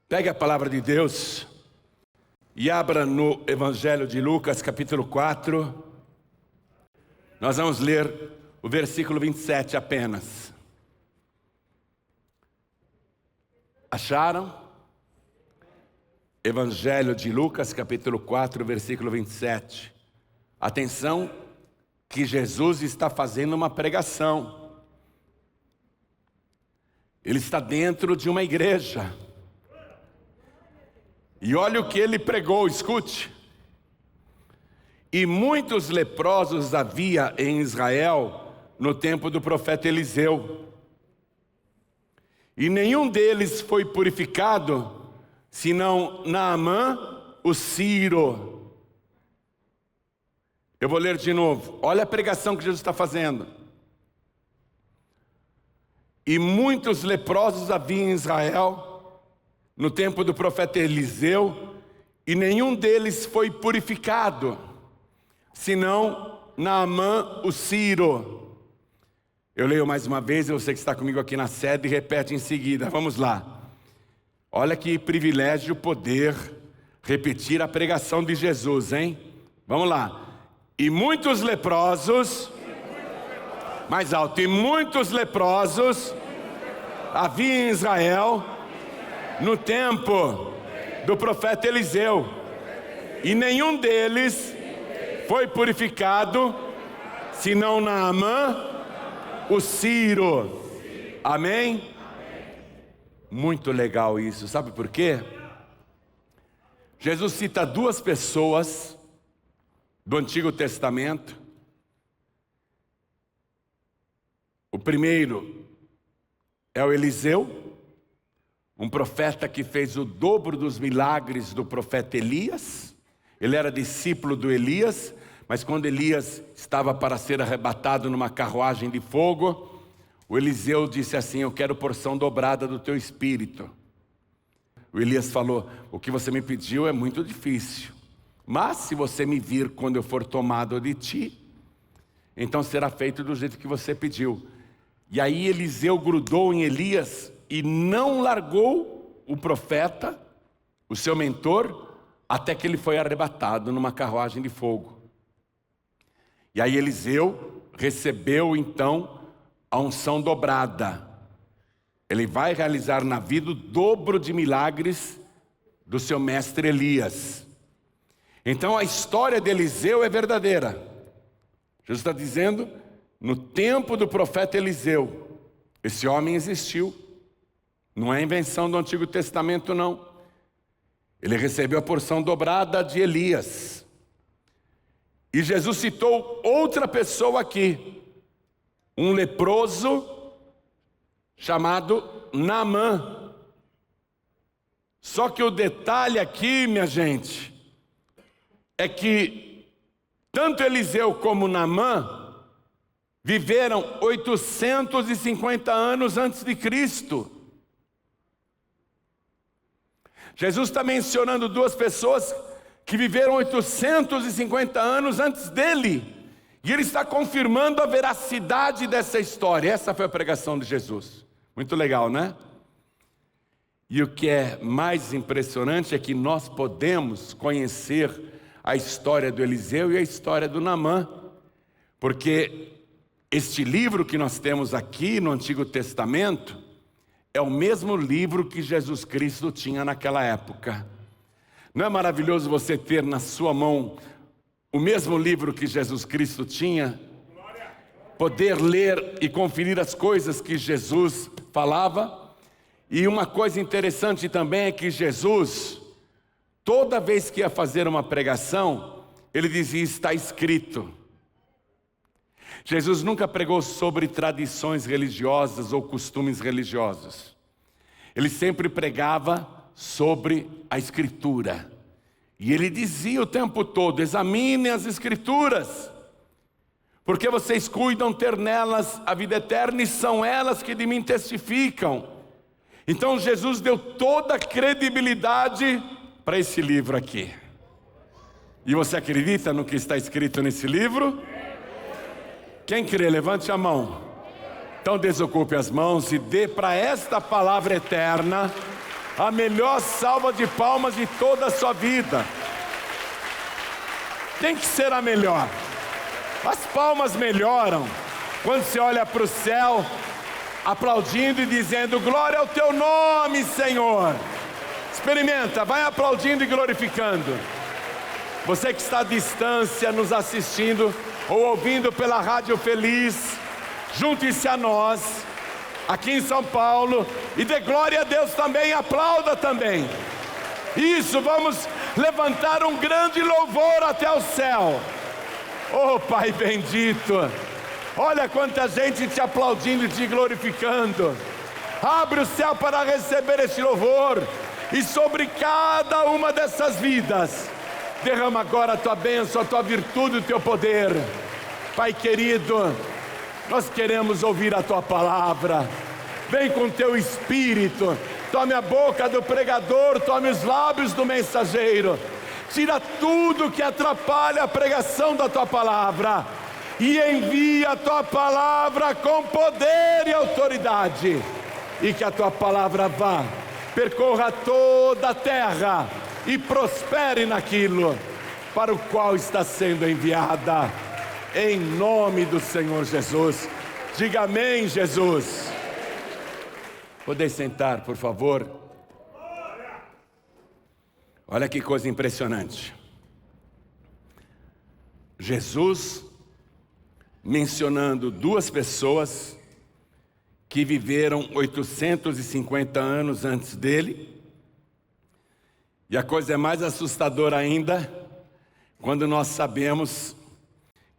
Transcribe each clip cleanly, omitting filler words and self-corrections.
Pegue a palavra de Deus e abra no Evangelho de Lucas, capítulo 4. Nós vamos ler o versículo 27 apenas. Acharam? Evangelho de Lucas, capítulo 4, versículo 27. Atenção, que Jesus está fazendo uma pregação. Ele está dentro de uma igreja. E olha o que ele pregou, escute. E muitos leprosos havia em Israel no tempo do profeta Eliseu. E nenhum deles foi purificado, senão Naamã, o sírio. Eu vou ler de novo. Olha a pregação que Jesus está fazendo. E muitos leprosos havia em Israel no tempo do profeta Eliseu, e nenhum deles foi purificado, senão Naamã, o sírio. Eu leio mais uma vez, e você que está comigo aqui na sede, repete em seguida. Vamos lá. Olha que privilégio poder repetir a pregação de Jesus, hein? Vamos lá. E muitos leprosos, mais alto, e muitos leprosos havia em Israel no tempo do profeta Eliseu, e nenhum deles foi purificado, senão Naamã, o sírio. Amém? Muito legal isso, sabe por quê? Jesus cita duas pessoas do Antigo Testamento. O primeiro é o Eliseu, um profeta que fez o dobro dos milagres do profeta Elias. Ele era discípulo do Elias, mas quando Elias estava para ser arrebatado numa carruagem de fogo, o Eliseu disse assim: eu quero porção dobrada do teu espírito. O Elias falou: o que você me pediu é muito difícil, mas se você me vir quando eu for tomado de ti, então será feito do jeito que você pediu. E aí Eliseu grudou em Elias e não largou o profeta, o seu mentor, até que ele foi arrebatado numa carruagem de fogo. E aí Eliseu recebeu então a unção dobrada. Ele vai realizar na vida o dobro de milagres do seu mestre Elias. Então a história de Eliseu é verdadeira. Jesus está dizendo, no tempo do profeta Eliseu, esse homem existiu. Não é invenção do Antigo Testamento, não. Ele recebeu a porção dobrada de Elias. E Jesus citou outra pessoa aqui, um leproso chamado Naamã. Só que o detalhe aqui, minha gente, é que tanto Eliseu como Naamã viveram 850 anos antes de Cristo. Jesus está mencionando duas pessoas que viveram 850 anos antes dele. E ele está confirmando a veracidade dessa história. Essa foi a pregação de Jesus. Muito legal, né? E o que é mais impressionante é que nós podemos conhecer a história do Eliseu e a história do Naamã. Porque este livro que nós temos aqui no Antigo Testamento é o mesmo livro que Jesus Cristo tinha naquela época. Não é maravilhoso você ter na sua mão o mesmo livro que Jesus Cristo tinha? Poder ler e conferir as coisas que Jesus falava. E uma coisa interessante também é que Jesus, toda vez que ia fazer uma pregação, ele dizia: está escrito. Jesus nunca pregou sobre tradições religiosas ou costumes religiosos. Ele sempre pregava sobre a Escritura. E ele dizia o tempo todo: examinem as Escrituras, porque vocês cuidam ter nelas a vida eterna, e são elas que de mim testificam. Então Jesus deu toda a credibilidade para esse livro aqui. E você acredita no que está escrito nesse livro? Quem crê, levante a mão. Então desocupe as mãos e dê para esta palavra eterna a melhor salva de palmas de toda a sua vida. Tem que ser a melhor. As palmas melhoram quando você olha para o céu, aplaudindo e dizendo: glória ao teu nome, Senhor. Experimenta, vai aplaudindo e glorificando. Você que está à distância, nos assistindo ou ouvindo pela Rádio Feliz, junte-se a nós, aqui em São Paulo, e dê glória a Deus também, aplauda também. Isso, vamos levantar um grande louvor até o céu. Oh Pai bendito, olha quanta gente te aplaudindo e te glorificando. Abre o céu para receber este louvor, e sobre cada uma dessas vidas, derrama agora a tua bênção, a tua virtude, o teu poder. Pai querido, nós queremos ouvir a tua palavra. Vem com teu espírito, tome a boca do pregador, tome os lábios do mensageiro. Tira tudo que atrapalha a pregação da tua palavra e envia a tua palavra com poder e autoridade. E que a tua palavra vá, percorra toda a terra e prospere naquilo para o qual está sendo enviada. Em nome do Senhor Jesus. Diga amém, Jesus. Podem sentar, por favor. Olha que coisa impressionante. Jesus mencionando duas pessoas que viveram 850 anos antes dele. E a coisa é mais assustadora ainda quando nós sabemos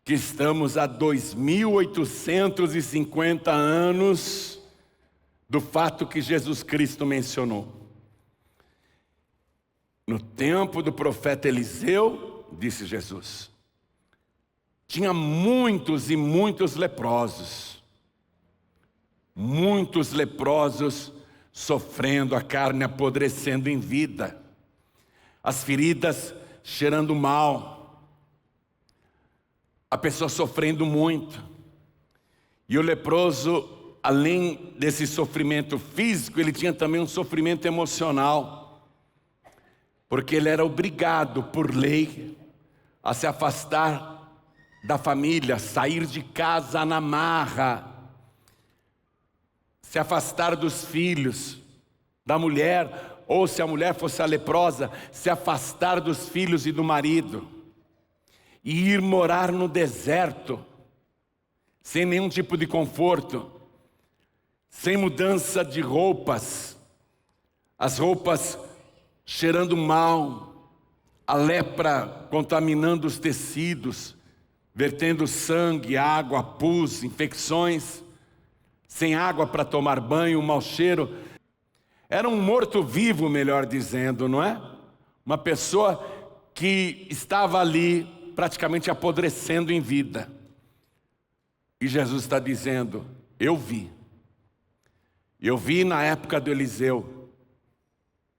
que estamos a 2850 anos do fato que Jesus Cristo mencionou. No tempo do profeta Eliseu, disse Jesus, tinha muitos e muitos leprosos. Muitos leprosos sofrendo, a carne apodrecendo em vida, as feridas cheirando mal, a pessoa sofrendo muito. E o leproso, além desse sofrimento físico, ele tinha também um sofrimento emocional, porque ele era obrigado por lei a se afastar da família, sair de casa na marra, se afastar dos filhos, da mulher, ou se a mulher fosse a leprosa, se afastar dos filhos e do marido, e ir morar no deserto, sem nenhum tipo de conforto, sem mudança de roupas, as roupas cheirando mal, a lepra contaminando os tecidos, vertendo sangue, água, pus, infecções, sem água para tomar banho, um mau cheiro. Era um morto-vivo, melhor dizendo, não é? Uma pessoa que estava ali praticamente apodrecendo em vida. E Jesus está dizendo, eu vi na época do Eliseu,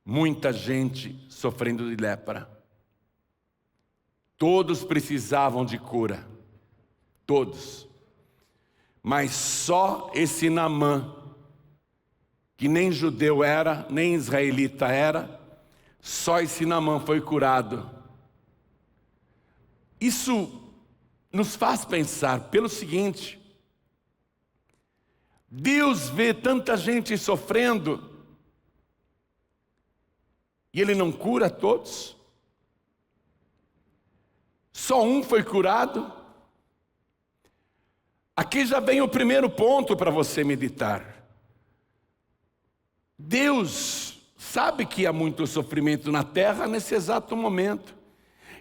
muita gente sofrendo de lepra. Todos precisavam de cura, todos. Mas só esse Naamã, que nem judeu era, nem israelita era, só esse Naamã foi curado. Isso nos faz pensar pelo seguinte: Deus vê tanta gente sofrendo e Ele não cura todos? Só um foi curado? Aqui já vem o primeiro ponto para você meditar. Deus sabe que há muito sofrimento na terra nesse exato momento.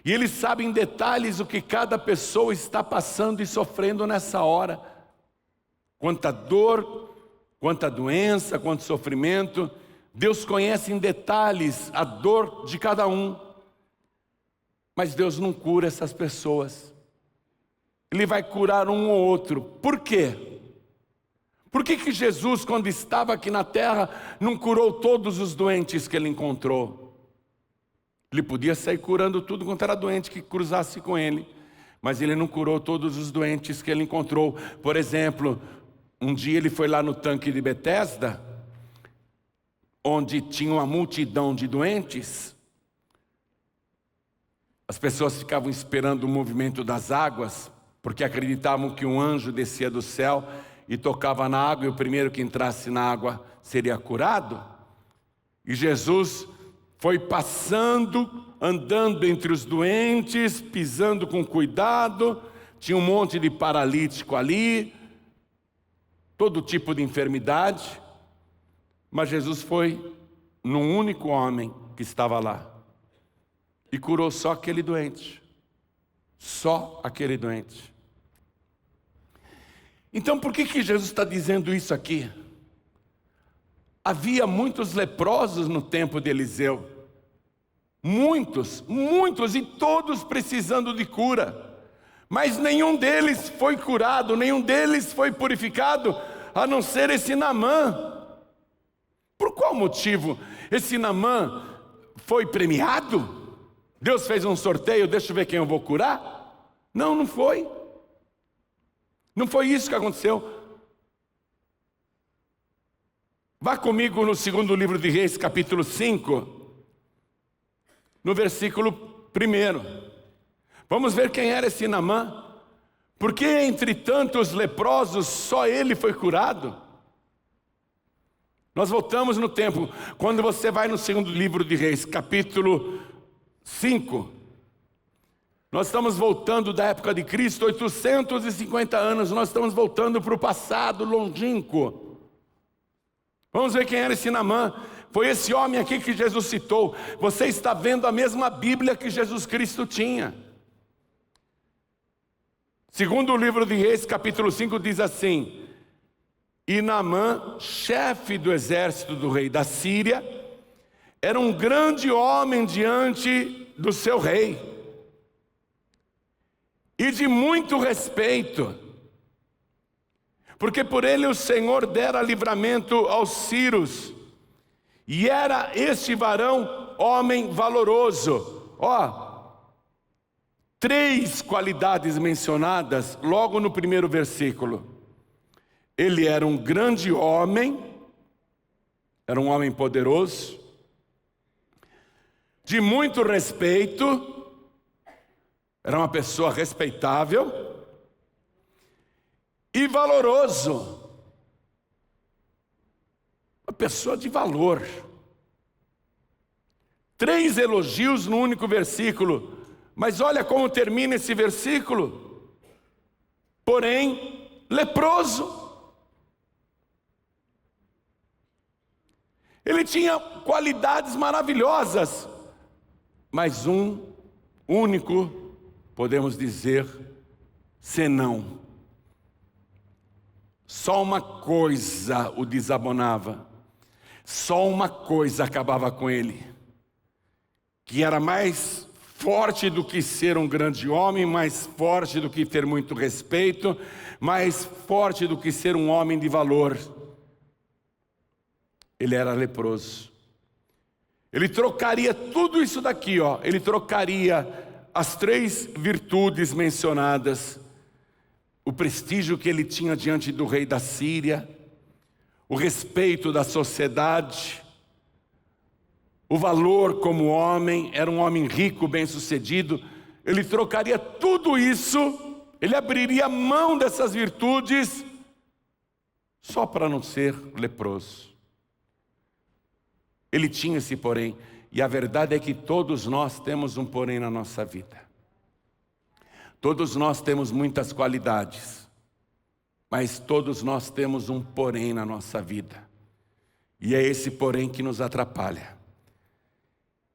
E Ele sabe em detalhes o que cada pessoa está passando e sofrendo nessa hora. Quanta dor, quanta doença, quanto sofrimento. Deus conhece em detalhes a dor de cada um. Mas Deus não cura essas pessoas. Ele vai curar um ou outro. Por quê? Por que Jesus, quando estava aqui na terra, não curou todos os doentes que Ele encontrou? Ele podia sair curando tudo quanto era doente que cruzasse com Ele. Mas Ele não curou todos os doentes que Ele encontrou. Por exemplo, um dia Ele foi lá no tanque de Betesda onde tinha uma multidão de doentes, as pessoas ficavam esperando o movimento das águas, porque acreditavam que um anjo descia do céu e tocava na água, e o primeiro que entrasse na água seria curado. E Jesus foi passando, andando entre os doentes, pisando com cuidado. Tinha um monte de paralítico ali, todo tipo de enfermidade. Mas Jesus foi num único homem que estava lá e curou só aquele doente. Só aquele doente. Então por que Jesus está dizendo isso aqui? Havia muitos leprosos no tempo de Eliseu. Muitos, e todos precisando de cura. Mas nenhum deles foi curado, nenhum deles foi purificado, a não ser esse Naamã. Por qual motivo esse Naamã foi premiado? Deus fez um sorteio, deixa eu ver quem eu vou curar? Não, não foi. Não foi isso que aconteceu. Vá comigo no segundo livro de Reis, capítulo 5, no versículo 1. Vamos ver quem era esse Naamã. Por que entre tantos leprosos só ele foi curado? Nós voltamos no tempo. Quando você vai no segundo livro de Reis, capítulo 5, nós estamos voltando da época de Cristo, 850 anos, nós estamos voltando para o passado longínquo. Vamos ver quem era esse Naamã. Foi esse homem aqui que Jesus citou. Você está vendo a mesma Bíblia que Jesus Cristo tinha. Segundo o livro de Reis, capítulo 5, diz assim: e Naamã, chefe do exército do rei da Síria, era um grande homem diante do seu rei, e de muito respeito, porque por ele o Senhor dera livramento aos sírios, e era este varão homem valoroso. Três qualidades mencionadas logo no primeiro versículo. Ele era um grande homem, era um homem poderoso, de muito respeito, era uma pessoa respeitável, e valoroso, uma pessoa de valor. Três elogios no único versículo. Mas olha como termina esse versículo. Porém, leproso. Ele tinha qualidades maravilhosas, mas um único, podemos dizer, senão. Só uma coisa o desabonava, só uma coisa acabava com ele, que era mais forte do que ser um grande homem, mais forte do que ter muito respeito, mais forte do que ser um homem de valor. Ele era leproso. Ele trocaria tudo isso daqui, ele trocaria as três virtudes mencionadas, o prestígio que ele tinha diante do rei da Síria, o respeito da sociedade, o valor como homem, era um homem rico, bem-sucedido. Ele trocaria tudo isso, ele abriria mão dessas virtudes, só para não ser leproso. Ele tinha esse porém, e a verdade é que todos nós temos um porém na nossa vida. Todos nós temos muitas qualidades, mas todos nós temos um porém na nossa vida. E é esse porém que nos atrapalha.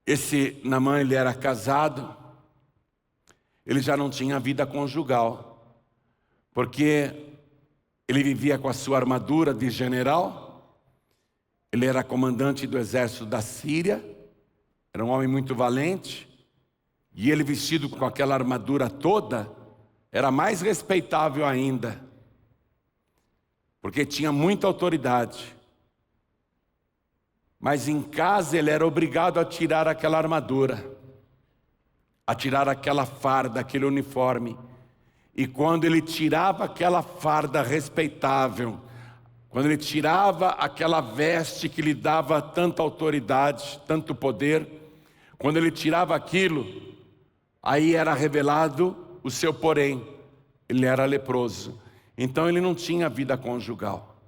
Esse Naamã, ele era casado, ele já não tinha vida conjugal, porque ele vivia com a sua armadura de general. Ele era comandante do exército da Síria, era um homem muito valente, e ele vestido com aquela armadura toda, era mais respeitável ainda, porque tinha muita autoridade. Mas em casa ele era obrigado a tirar aquela armadura, a tirar aquela farda, aquele uniforme. E quando ele tirava aquela farda respeitável, quando ele tirava aquela veste que lhe dava tanta autoridade, tanto poder, quando ele tirava aquilo, aí era revelado o seu porém, ele era leproso. Então ele não tinha vida conjugal.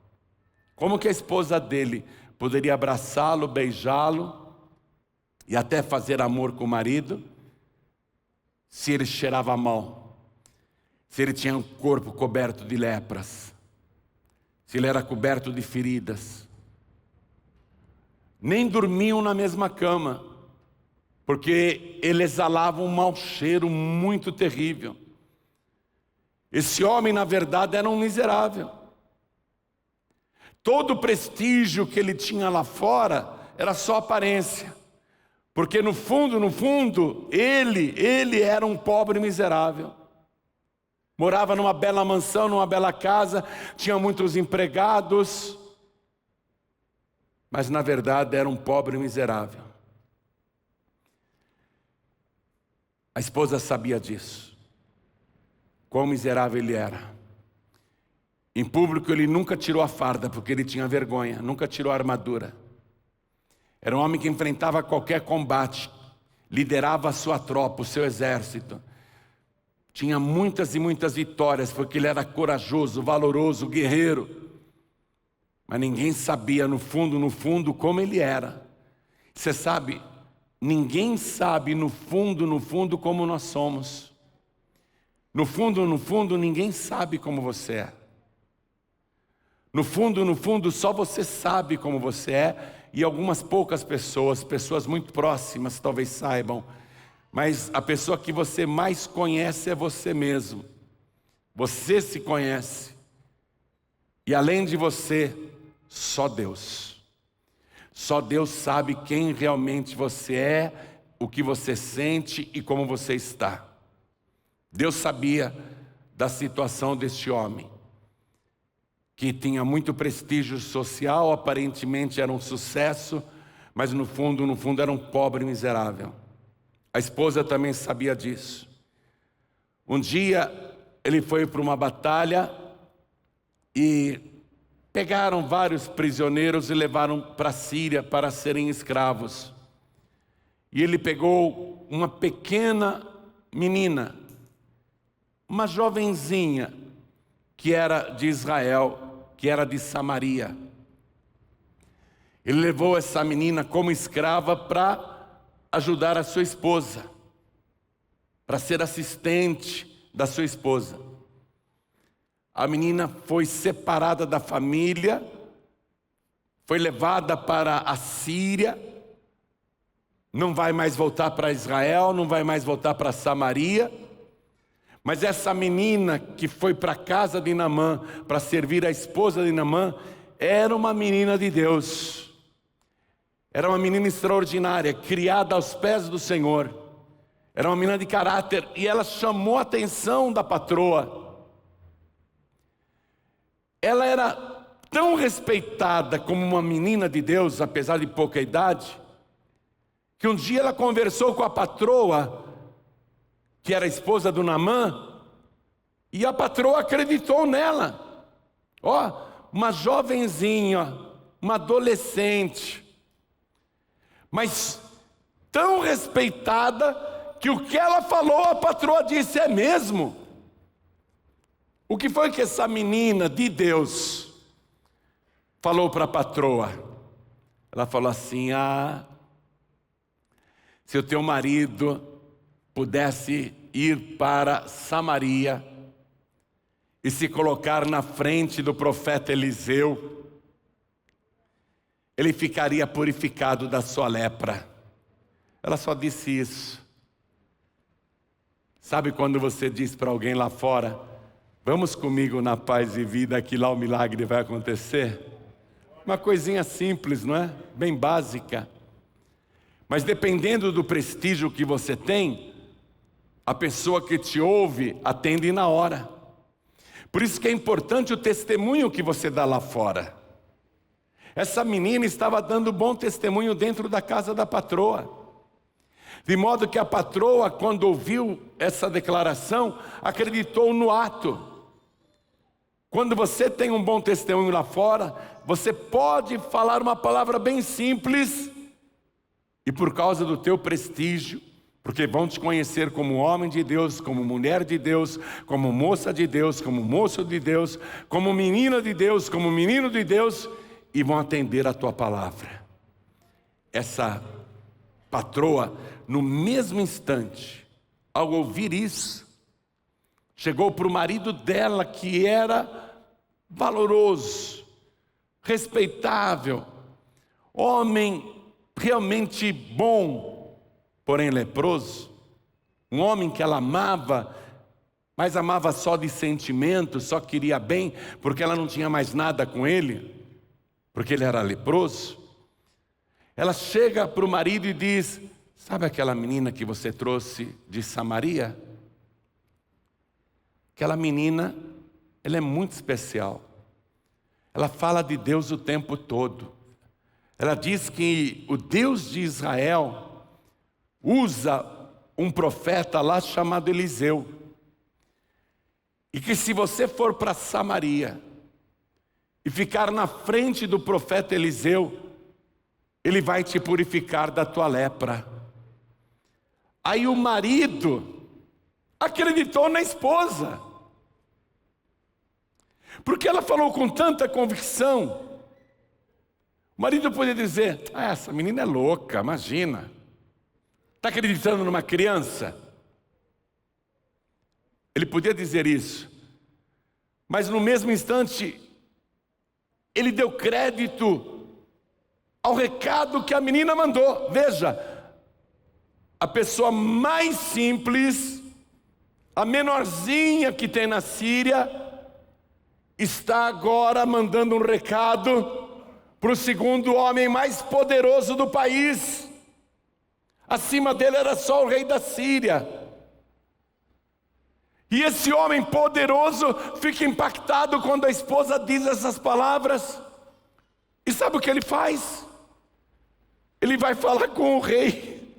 Como que a esposa dele poderia abraçá-lo, beijá-lo e até fazer amor com o marido, se ele cheirava mal, se ele tinha um corpo coberto de lepras, se ele era coberto de feridas? Nem dormiam na mesma cama, porque ele exalava um mau cheiro muito terrível. Esse homem, na verdade, era um miserável. Todo o prestígio que ele tinha lá fora era só aparência, porque no fundo, ele era um pobre miserável. Morava numa bela mansão, numa bela casa, tinha muitos empregados, mas na verdade era um pobre miserável. A esposa sabia disso, quão miserável ele era. Em público ele nunca tirou a farda, porque ele tinha vergonha, nunca tirou a armadura. Era um homem que enfrentava qualquer combate, liderava a sua tropa, o seu exército. Tinha muitas e muitas vitórias, porque ele era corajoso, valoroso, guerreiro. Mas ninguém sabia no fundo, como ele era. Você sabe, ninguém sabe no fundo, como nós somos. No fundo, ninguém sabe como você é. No fundo, só você sabe como você é, e algumas poucas pessoas muito próximas talvez saibam. Mas a pessoa que você mais conhece é você mesmo. Você se conhece. E além de você, só Deus. Só Deus sabe quem realmente você é, o que você sente e como você está. Deus sabia da situação deste homem, que tinha muito prestígio social, aparentemente era um sucesso, mas no fundo era um pobre miserável. A esposa também sabia disso. Um dia ele foi para uma batalha e pegaram vários prisioneiros e levaram para a Síria para serem escravos. E ele pegou uma pequena menina, uma jovenzinha, que era de Israel, que era de Samaria. Ele levou essa menina como escrava para ajudar a sua esposa, para ser assistente da sua esposa. A menina foi separada da família, foi levada para a Síria, não vai mais voltar para Israel, não vai mais voltar para Samaria. Mas essa menina que foi para a casa de Naamã para servir a esposa de Naamã era uma menina de Deus. Era uma menina extraordinária, criada aos pés do Senhor. Era uma menina de caráter e ela chamou a atenção da patroa. Ela era tão respeitada como uma menina de Deus, apesar de pouca idade, que um dia ela conversou com a patroa, que era a esposa do Naamã, e a patroa acreditou nela. Uma jovenzinha, uma adolescente, mas tão respeitada que o que ela falou, a patroa disse: é mesmo? O que foi que essa menina de Deus falou para a patroa? Ela falou assim: se o teu marido pudesse ir para Samaria e se colocar na frente do profeta Eliseu, ele ficaria purificado da sua lepra. Ela só disse isso. Sabe quando você diz para alguém lá fora: vamos comigo na paz e vida, que lá o milagre vai acontecer? Uma coisinha simples, não é? Bem básica. Mas dependendo do prestígio que você tem, a pessoa que te ouve atende na hora. Por isso que é importante o testemunho que você dá lá fora. Essa menina estava dando bom testemunho dentro da casa da patroa. De modo que a patroa, quando ouviu essa declaração, acreditou no ato. Quando você tem um bom testemunho lá fora, você pode falar uma palavra bem simples, e por causa do teu prestígio, porque vão te conhecer como homem de Deus, como mulher de Deus, como moça de Deus, como moço de Deus, como menina de Deus, como menino de Deus, e vão atender a tua palavra. Essa patroa, no mesmo instante, ao ouvir isso, chegou para o marido dela, que era valoroso, respeitável, homem realmente bom, porém leproso, um homem que ela amava, mas amava só de sentimento, só queria bem, porque ela não tinha mais nada com ele, porque ele era leproso. Ela chega para o marido e diz: sabe aquela menina que você trouxe de Samaria? Aquela menina, ela é muito especial. Ela fala de Deus o tempo todo. Ela diz que o Deus de Israel usa um profeta lá chamado Eliseu. E que se você for para Samaria e ficar na frente do profeta Eliseu, ele vai te purificar da tua lepra. Aí o marido acreditou na esposa, porque ela falou com tanta convicção. O marido podia dizer: essa menina é louca, imagina, está acreditando numa criança? Ele podia dizer isso, mas no mesmo instante, ele deu crédito ao recado que a menina mandou. Veja, a pessoa mais simples, a menorzinha que tem na Síria, está agora mandando um recado para o segundo homem mais poderoso do país. Acima dele era só o rei da Síria. E esse homem poderoso fica impactado quando a esposa diz essas palavras. E sabe o que ele faz? Ele vai falar com o rei.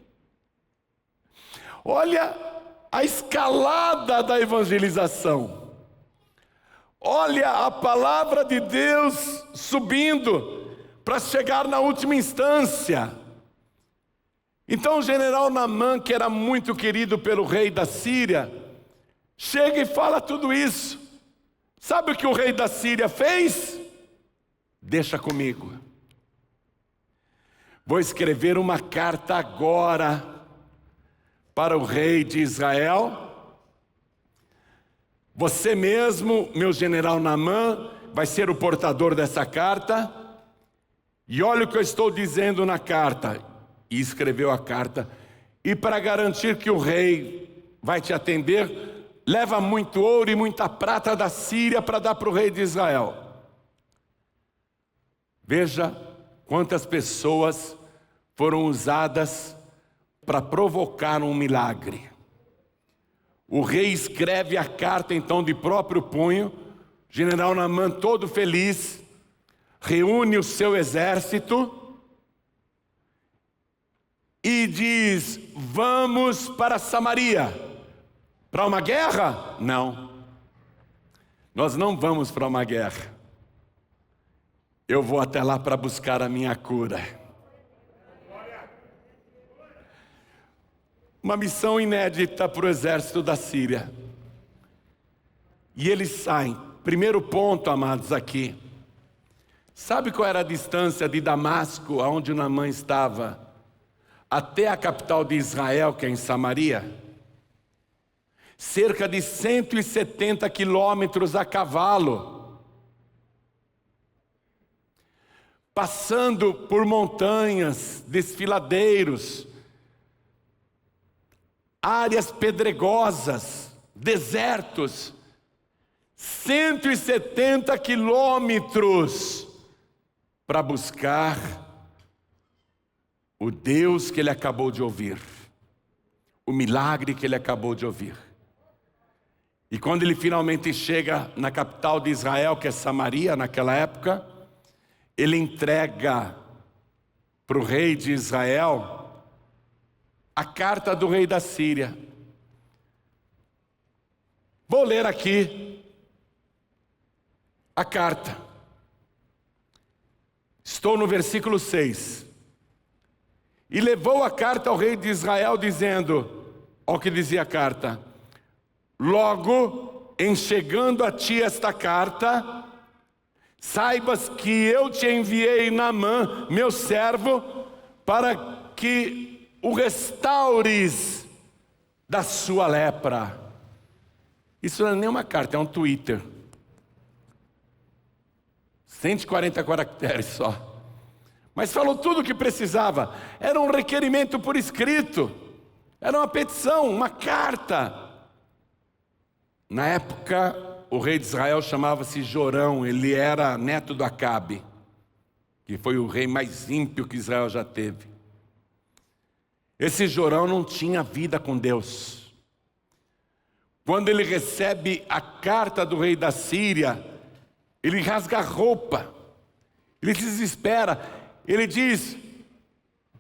Olha a escalada da evangelização. Olha a palavra de Deus subindo para chegar na última instância. Então o general Naamã, que era muito querido pelo rei da Síria, chega e fala tudo isso. Sabe o que o rei da Síria fez? Deixa comigo. Vou escrever uma carta agora para o rei de Israel. Você mesmo, meu general Naamã, vai ser o portador dessa carta. E olha o que eu estou dizendo na carta. E escreveu a carta. E para garantir que o rei vai te atender, leva muito ouro e muita prata da Síria para dar para o rei de Israel. Veja quantas pessoas foram usadas para provocar um milagre. O rei escreve a carta então de próprio punho. General Naamã, todo feliz, reúne o seu exército e diz: vamos para Samaria. Para uma guerra? Não. Nós não vamos para uma guerra. Eu vou até lá para buscar a minha cura. Uma missão inédita para o exército da Síria. E eles saem. Primeiro ponto, amados, aqui. Sabe qual era a distância de Damasco, aonde Naamã estava, até a capital de Israel, que é em Samaria? Cerca de 170 quilômetros a cavalo. Passando por montanhas, desfiladeiros, áreas pedregosas, desertos. 170 quilômetros para buscar o Deus que ele acabou de ouvir, o milagre que ele acabou de ouvir. E quando ele finalmente chega na capital de Israel, que é Samaria naquela época, ele entrega para o rei de Israel a carta do rei da Síria. Vou ler aqui. a carta. Estou no versículo 6. E levou a carta ao rei de Israel, dizendo, olha o que dizia a carta: logo, em chegando a ti esta carta, saibas que eu te enviei Naamã, meu servo, para que o restaures da sua lepra. Isso não é nem uma carta, é um Twitter. 140 caracteres só. Mas falou tudo o que precisava. Era um requerimento por escrito. Era uma petição, uma carta. Na época, o rei de Israel chamava-se Jorão. Ele era neto do Acabe, que foi o rei mais ímpio que Israel já teve. Esse Jorão não tinha vida com Deus. Quando ele recebe a carta do rei da Síria, ele rasga a roupa. Ele se desespera. Ele diz,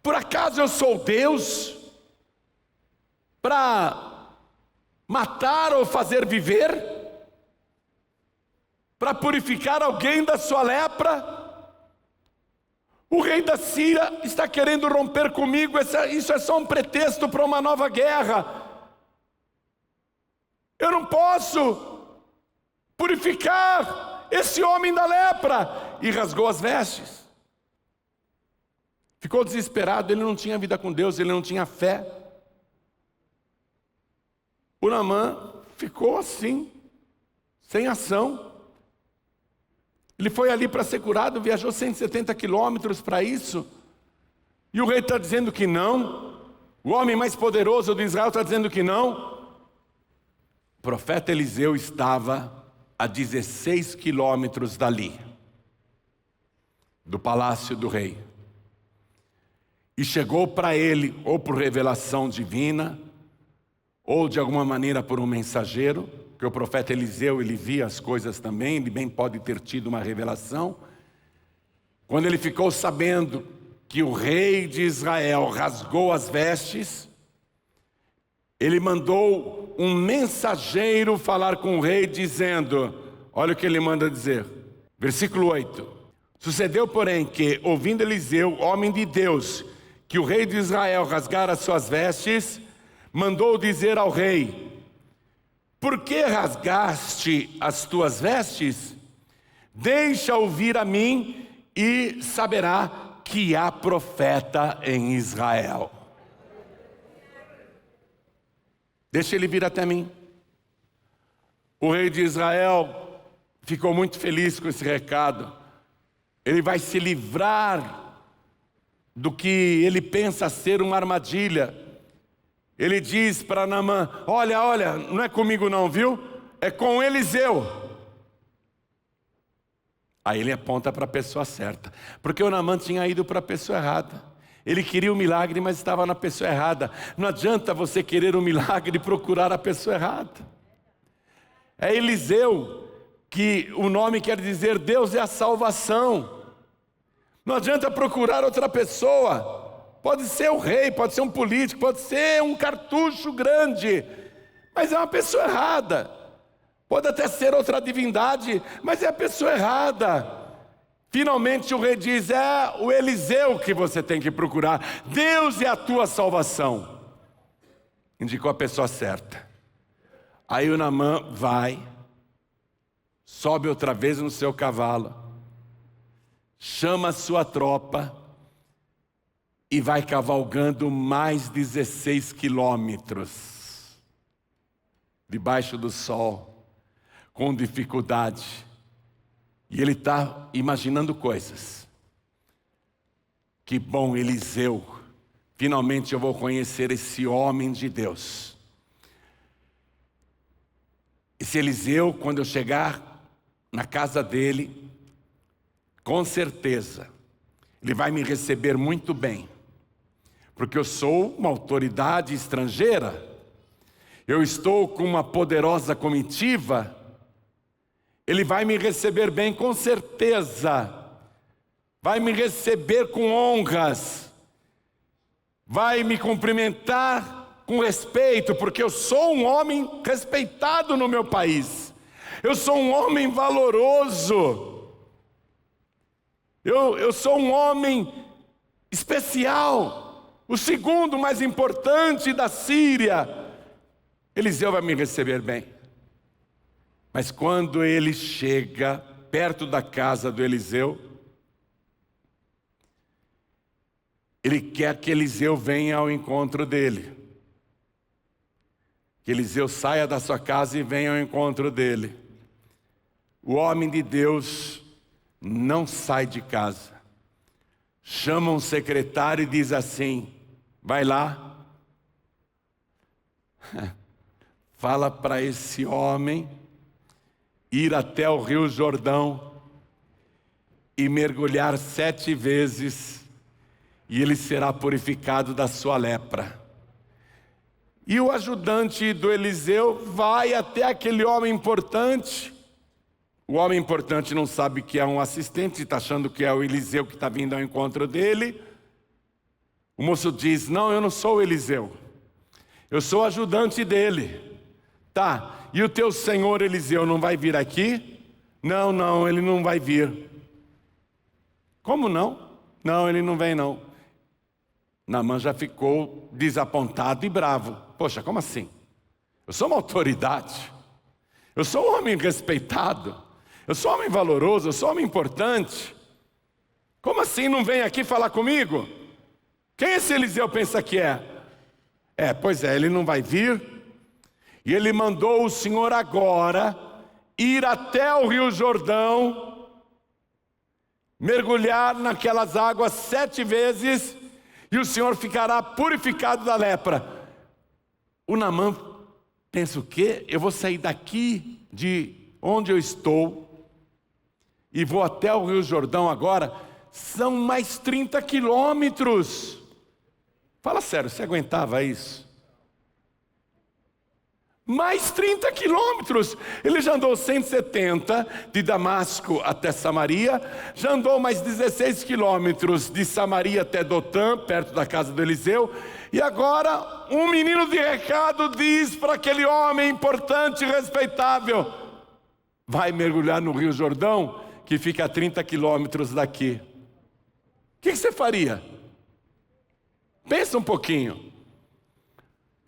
por acaso eu sou Deus para matar ou fazer viver? Para purificar alguém da sua lepra? O rei da Síria está querendo romper comigo, isso é só um pretexto para uma nova guerra. Eu não posso purificar esse homem da lepra. E rasgou as vestes. Ficou desesperado, ele não tinha vida com Deus, ele não tinha fé. O Naamã ficou assim, sem ação. Ele foi ali para ser curado, viajou 170 quilômetros para isso. E o rei está dizendo que não. O homem mais poderoso de Israel está dizendo que não. O profeta Eliseu estava a 16 quilômetros dali, do palácio do rei. E chegou para ele, ou por revelação divina, ou de alguma maneira por um mensageiro, porque o profeta Eliseu, ele via as coisas também, ele bem pode ter tido uma revelação. Quando ele ficou sabendo que o rei de Israel rasgou as vestes, ele mandou um mensageiro falar com o rei, dizendo, olha o que ele manda dizer, versículo 8. Sucedeu, porém, que, ouvindo Eliseu, homem de Deus, que o rei de Israel rasgara suas vestes, mandou dizer ao rei, por que rasgaste as tuas vestes? Deixa ouvir a mim e saberá que há profeta em Israel. Deixa ele vir até mim. O rei de Israel ficou muito feliz com esse recado. Ele vai se livrar do que ele pensa ser uma armadilha. Ele diz para Naamã, olha, não é comigo não, viu? É com Eliseu. Aí ele aponta para a pessoa certa. Porque o Naamã tinha ido para a pessoa errada. Ele queria o milagre, mas estava na pessoa errada. Não adianta você querer o milagre e procurar a pessoa errada. É Eliseu, que o nome quer dizer Deus é a salvação. Não adianta procurar outra pessoa. Pode ser o rei, pode ser um político, pode ser um cartucho grande, mas é uma pessoa errada. Pode até ser outra divindade, mas é a pessoa errada. Finalmente o rei diz, é o Eliseu que você tem que procurar. Deus é a tua salvação. Indicou a pessoa certa. Aí o Naamã vai, sobe outra vez no seu cavalo, chama a sua tropa e vai cavalgando mais 16 quilômetros, debaixo do sol, com dificuldade. E ele está imaginando coisas. Que bom, Eliseu, finalmente eu vou conhecer esse homem de Deus. Esse Eliseu, quando eu chegar na casa dele, com certeza, ele vai me receber muito bem. Porque eu sou uma autoridade estrangeira. Eu estou com uma poderosa comitiva. Ele vai me receber bem, com certeza. Vai me receber com honras. Vai me cumprimentar com respeito, porque eu sou um homem respeitado no meu país. Eu sou um homem valoroso. Eu sou um homem especial. O segundo mais importante da Síria. Eliseu vai me receber bem. Mas quando ele chega perto da casa do Eliseu, ele quer que Eliseu venha ao encontro dele. Que Eliseu saia da sua casa e venha ao encontro dele. O homem de Deus não sai de casa. Chama um secretário e diz assim: vai lá, fala para esse homem ir até o Rio Jordão e mergulhar 7 vezes, e ele será purificado da sua lepra. E o ajudante do Eliseu vai até aquele homem importante. O homem importante não sabe que é um assistente, está achando que é o Eliseu que está vindo ao encontro dele. O moço diz: não, eu não sou o Eliseu, eu sou o ajudante dele. Tá, e o teu senhor Eliseu não vai vir aqui? Não, ele não vai vir. Como não? Não, ele não vem não. Naamã já ficou desapontado e bravo. Poxa, como assim? Eu sou uma autoridade, eu sou um homem respeitado, eu sou um homem valoroso, eu sou um homem importante. Como assim não vem aqui falar comigo? Quem esse Eliseu pensa que é? Pois é, ele não vai vir. E ele mandou o Senhor agora ir até o Rio Jordão, mergulhar naquelas águas 7 vezes, e o Senhor ficará purificado da lepra. O Naamã pensa: o quê? Eu vou sair daqui de onde eu estou e vou até o Rio Jordão agora? São mais 30 quilômetros. Fala sério, você aguentava isso? Mais 30 quilômetros. Ele já andou 170 de Damasco até Samaria, já andou mais 16 quilômetros de Samaria até Dotã, perto da casa do Eliseu, e agora um menino de recado diz para aquele homem importante e respeitável: vai mergulhar no Rio Jordão, que fica a 30 quilômetros daqui. O que você faria? Pensa um pouquinho.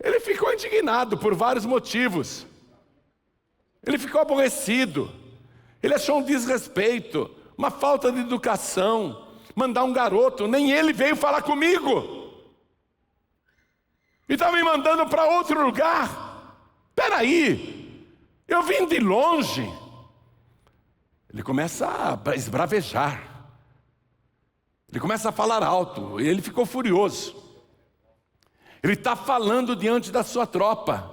Ele ficou indignado por vários motivos. Ele ficou aborrecido. Ele achou um desrespeito, uma falta de educação, mandar um garoto. Nem ele veio falar comigo. E está me mandando para outro lugar. Espera aí, eu vim de longe. Ele começa a esbravejar. Ele começa a falar alto. E ele ficou furioso. Ele está falando diante da sua tropa.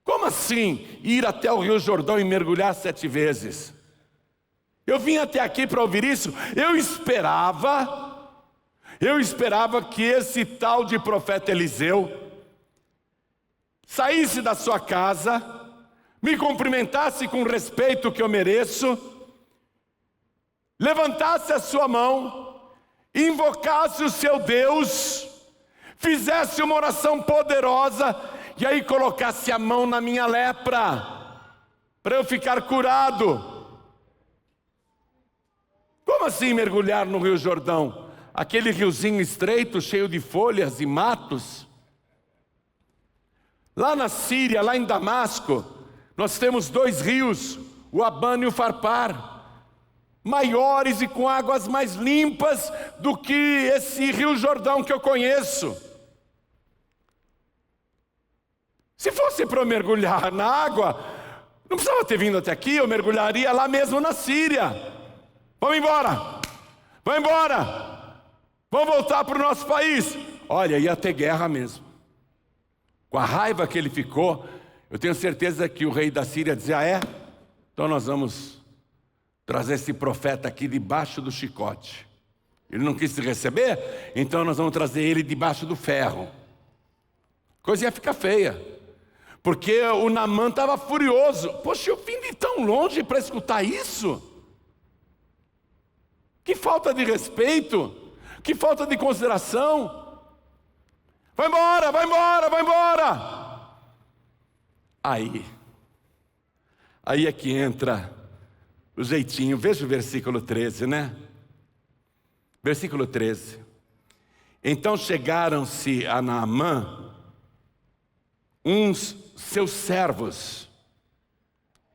Como assim ir até o Rio Jordão e mergulhar 7 vezes? Eu vim até aqui para ouvir isso. Eu esperava que esse tal de profeta Eliseu saísse da sua casa, me cumprimentasse com o respeito que eu mereço, levantasse a sua mão, invocasse o seu Deus, fizesse uma oração poderosa, e aí colocasse a mão na minha lepra, para eu ficar curado. Como assim mergulhar no Rio Jordão? Aquele riozinho estreito, cheio de folhas e matos. Lá na Síria, lá em Damasco, nós temos 2 rios, o Abana e o Farpar, maiores e com águas mais limpas do que esse Rio Jordão que eu conheço. Se fosse para eu mergulhar na água, não precisava ter vindo até aqui, eu mergulharia lá mesmo na Síria. Vamos embora, vamos embora, vamos voltar para o nosso país. Olha, ia ter guerra mesmo. Com a raiva que ele ficou, eu tenho certeza que o rei da Síria dizia: então nós vamos trazer esse profeta aqui debaixo do chicote. Ele não quis se receber, então nós vamos trazer ele debaixo do ferro. A coisa ia ficar feia, porque o Naamã estava furioso. Poxa, eu vim de tão longe para escutar isso? Que falta de respeito, que falta de consideração. Vai embora, vai embora, vai embora. Aí, Aí é que entra o jeitinho. Veja o versículo 13, né? Versículo 13. Então chegaram-se a Naamã uns seus servos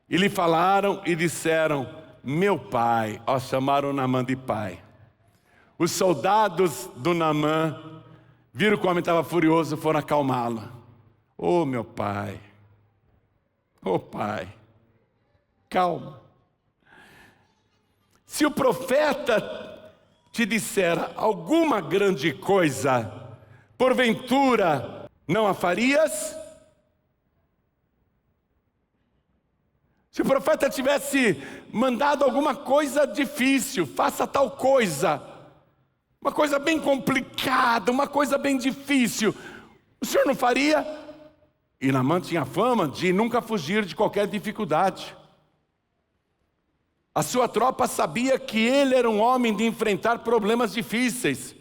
e lhe falaram e disseram: meu pai. Ó, chamaram Naamã de pai. Os soldados do Naamã viram que o homem estava furioso, foram acalmá-lo. Oh, meu pai. Oh, pai. Calma. Se o profeta te dissera alguma grande coisa, porventura não a farias? Se o profeta tivesse mandado alguma coisa difícil, faça tal coisa, uma coisa bem complicada, uma coisa bem difícil, o senhor não faria? E Naamã tinha fama de nunca fugir de qualquer dificuldade. A sua tropa sabia que ele era um homem de enfrentar problemas difíceis.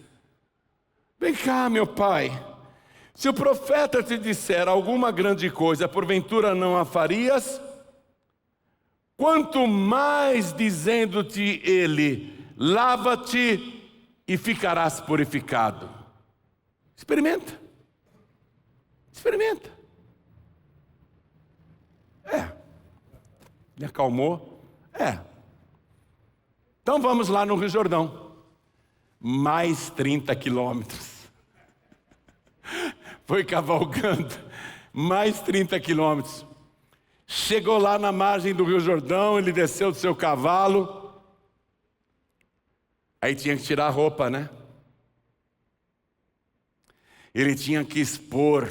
Vem cá, meu pai. Se o profeta te disser alguma grande coisa, porventura não a farias? Quanto mais dizendo-te ele, lava-te e ficarás purificado. Experimenta. Experimenta. Ele acalmou? Então vamos lá no Rio Jordão. Mais 30 quilômetros. Foi cavalgando. Mais 30 quilômetros. Chegou lá na margem do Rio Jordão, ele desceu do seu cavalo. Aí tinha que tirar a roupa, né? Ele tinha que expor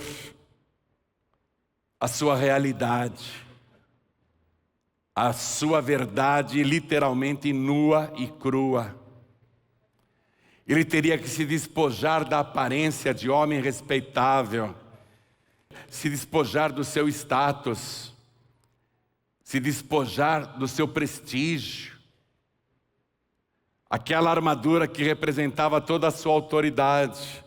a sua realidade, a sua verdade literalmente nua e crua. Ele teria que se despojar da aparência de homem respeitável, se despojar do seu status, se despojar do seu prestígio, aquela armadura que representava toda a sua autoridade.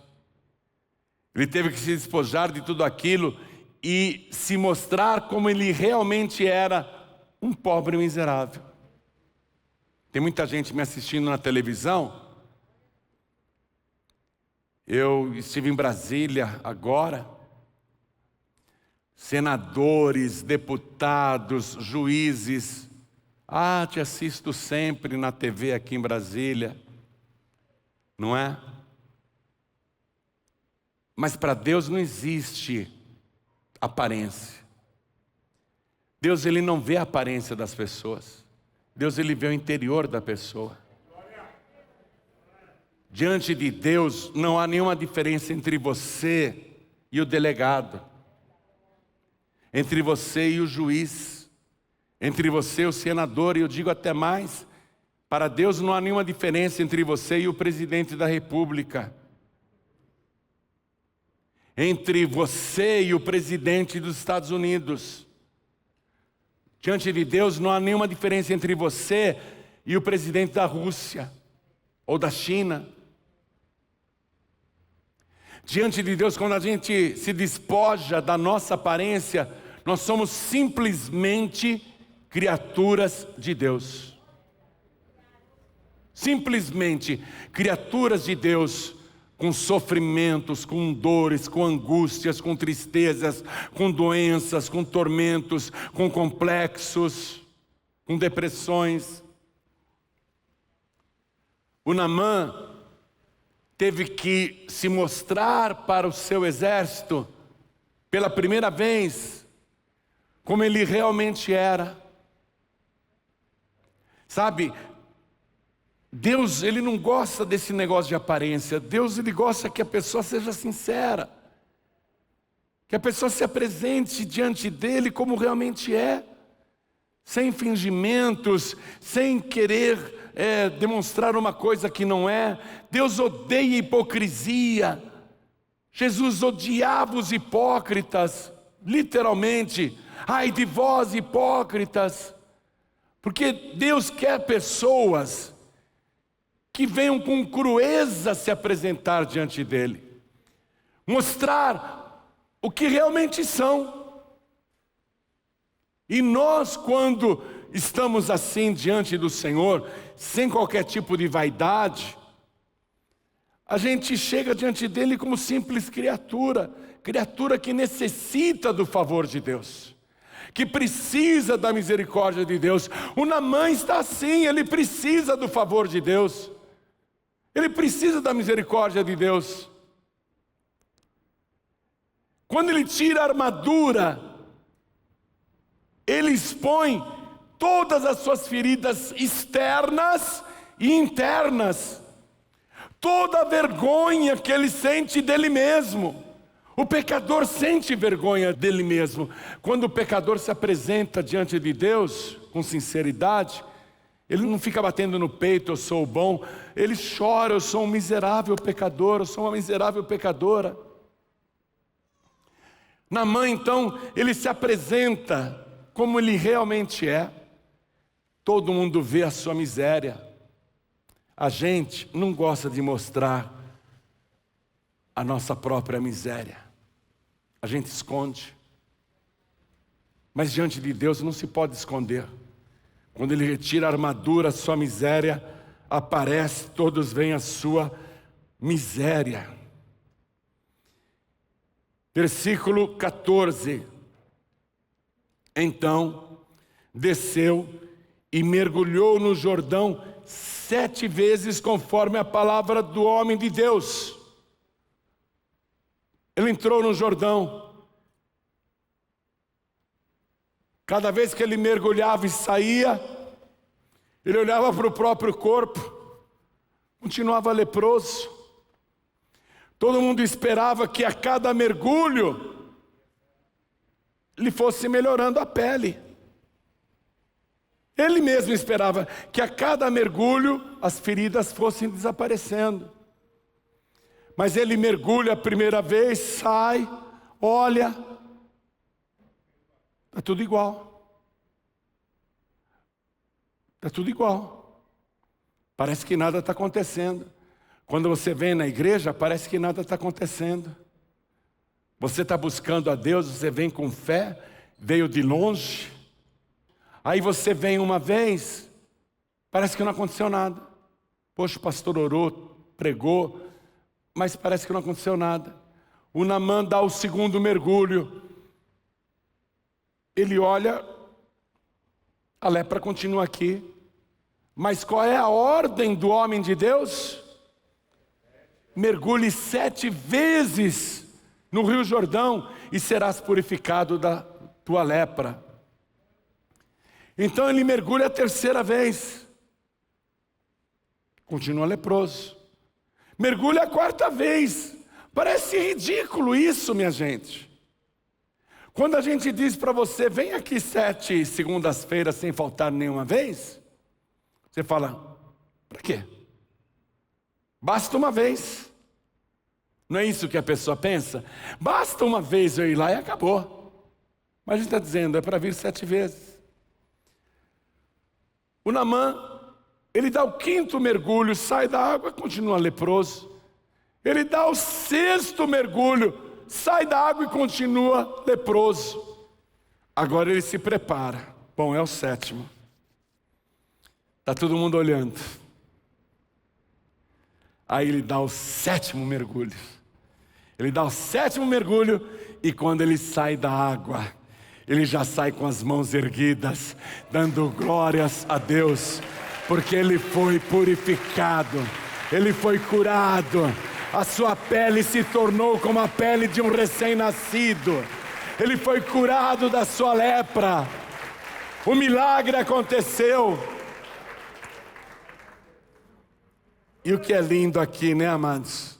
Ele teve que se despojar de tudo aquilo e se mostrar como ele realmente era, um pobre miserável. Tem muita gente me assistindo na televisão. Eu estive em Brasília agora. Senadores, deputados, juízes. Te assisto sempre na TV aqui em Brasília. Não é? Mas para Deus não existe aparência. Deus, ele não vê a aparência das pessoas. Deus, ele vê o interior da pessoa. Diante de Deus não há nenhuma diferença entre você e o delegado, entre você e o juiz, entre você e o senador, e eu digo até mais, para Deus não há nenhuma diferença entre você e o presidente da República, entre você e o presidente dos Estados Unidos. Diante de Deus não há nenhuma diferença entre você e o presidente da Rússia ou da China. Diante de Deus, quando a gente se despoja da nossa aparência, nós somos simplesmente criaturas de Deus. Simplesmente criaturas de Deus, com sofrimentos, com dores, com angústias, com tristezas, com doenças, com tormentos, com complexos, com depressões. O Naamã teve que se mostrar para o seu exército, pela primeira vez, como ele realmente era. Sabe, Deus, ele não gosta desse negócio de aparência. Deus, ele gosta que a pessoa seja sincera, que a pessoa se apresente diante dele como realmente é, sem fingimentos, sem querer demonstrar uma coisa que não é. Deus odeia hipocrisia. Jesus odiava os hipócritas, literalmente. Ai de vós, hipócritas, porque Deus quer pessoas que venham com crueza se apresentar diante dele, mostrar o que realmente são. E nós, quando estamos assim diante do Senhor, sem qualquer tipo de vaidade, a gente chega diante dele como simples criatura que necessita do favor de Deus, que precisa da misericórdia de Deus. O Naamã está assim, ele precisa do favor de Deus, ele precisa da misericórdia de Deus. Quando ele tira a armadura, ele expõe todas as suas feridas externas e internas, toda a vergonha que ele sente dele mesmo. O pecador sente vergonha dele mesmo. Quando o pecador se apresenta diante de Deus com sinceridade, ele não fica batendo no peito, eu sou bom. Ele chora, eu sou um miserável pecador, eu sou uma miserável pecadora. Naamã, então, ele se apresenta como ele realmente é. Todo mundo vê a sua miséria. A gente não gosta de mostrar a nossa própria miséria. A gente esconde. Mas diante de Deus não se pode esconder. Quando ele retira a armadura, a sua miséria aparece, todos veem a sua miséria. Versículo 14. Então desceu e mergulhou no Jordão 7 vezes, conforme a palavra do homem de Deus. Ele entrou no Jordão. Cada vez que ele mergulhava e saía, ele olhava para o próprio corpo, continuava leproso. Todo mundo esperava que a cada mergulho ele fosse melhorando a pele. Ele mesmo esperava que a cada mergulho as feridas fossem desaparecendo. Mas ele mergulha a primeira vez, sai, olha, está tudo igual. Está tudo igual. Parece que nada está acontecendo. Quando você vem na igreja, parece que nada está acontecendo. Você está buscando a Deus, você vem com fé, veio de longe. Aí você vem uma vez, parece que não aconteceu nada. Poxa, o pastor orou, pregou, mas parece que não aconteceu nada. O Naamã dá o segundo mergulho. Ele olha, a lepra continua aqui. Mas qual é a ordem do homem de Deus? Mergulhe 7 vezes no Rio Jordão e serás purificado da tua lepra. Então ele mergulha a terceira vez. Continua leproso. Mergulha a quarta vez. Parece ridículo isso, minha gente. Quando a gente diz para você, vem aqui 7 segundas-feiras sem faltar nenhuma vez, você fala, para quê? Basta uma vez. Não é isso que a pessoa pensa? Basta uma vez eu ir lá e acabou. Mas a gente está dizendo, é para vir 7 vezes. O Naamã, ele dá o 5º mergulho, sai da água, continua leproso. Ele dá o 6º mergulho, sai da água e continua leproso. Agora ele se prepara. Bom, é o 7º. Está todo mundo olhando. Aí ele dá o 7º mergulho. Ele dá o 7º mergulho e quando ele sai da água, ele já sai com as mãos erguidas, dando glórias a Deus, porque ele foi purificado, ele foi curado, a sua pele se tornou como a pele de um recém-nascido, ele foi curado da sua lepra, o milagre aconteceu. E o que é lindo aqui, né, amados?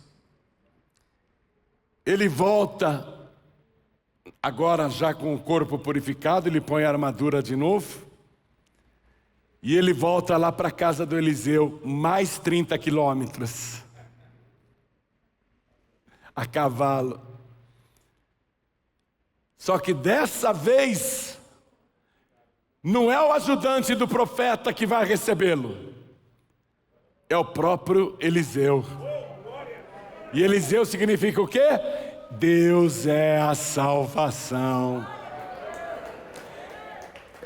Ele volta, agora já com o corpo purificado, ele põe a armadura de novo. E ele volta lá para a casa do Eliseu, mais 30 quilômetros. A cavalo. Só que dessa vez, não é o ajudante do profeta que vai recebê-lo. É o próprio Eliseu. E Eliseu significa o quê? Deus é a salvação.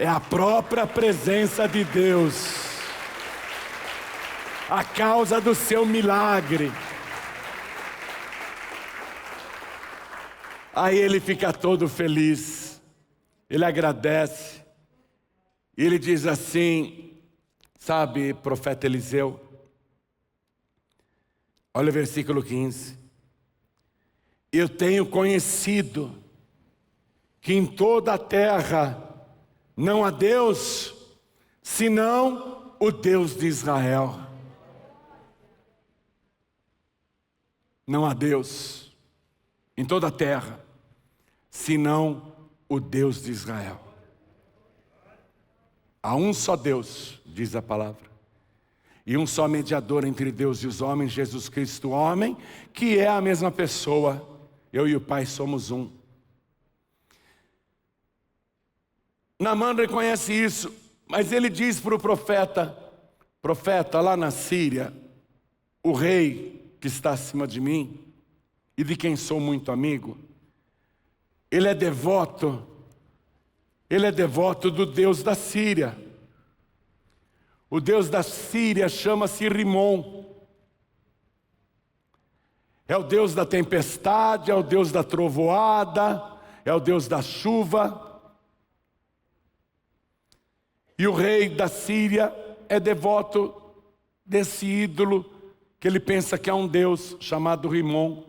É a própria presença de Deus, a causa do seu milagre. Aí ele fica todo feliz, ele agradece, e ele diz assim, sabe, profeta Eliseu, olha o versículo 15, eu tenho conhecido que em toda a terra não há Deus, senão o Deus de Israel. Não há Deus em toda a terra, senão o Deus de Israel. Há um só Deus, diz a palavra, e um só mediador entre Deus e os homens, Jesus Cristo, homem, que é a mesma pessoa. Eu e o Pai somos um. Naamã reconhece isso, mas ele diz para o profeta, lá na Síria, o rei que está acima de mim, e de quem sou muito amigo, ele é devoto do Deus da Síria. O Deus da Síria chama-se Rimon. É o Deus da tempestade, é o Deus da trovoada, é o Deus da chuva. E o rei da Síria é devoto desse ídolo que ele pensa que é um Deus chamado Rimon.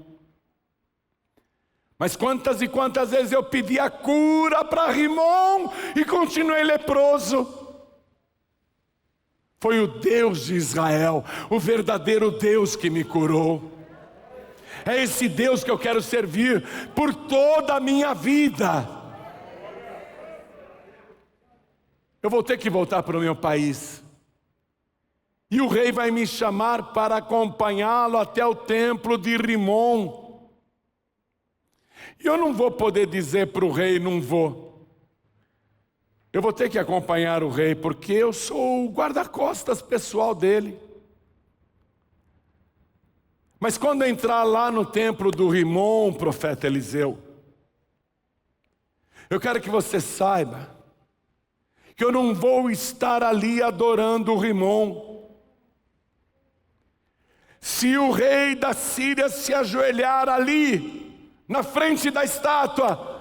Mas quantas e quantas vezes eu pedi a cura para Rimon e continuei leproso. Foi o Deus de Israel, o verdadeiro Deus que me curou. É esse Deus que eu quero servir por toda a minha vida. Eu vou ter que voltar para o meu país. E o rei vai me chamar para acompanhá-lo até o templo de Rimon. E eu não vou poder dizer para o rei, não vou. Eu vou ter que acompanhar o rei, porque eu sou o guarda-costas pessoal dele. Mas quando eu entrar lá no templo do Rimon, profeta Eliseu, eu quero que você saiba que eu não vou estar ali adorando o Rimon. Se o rei da Síria se ajoelhar ali, na frente da estátua,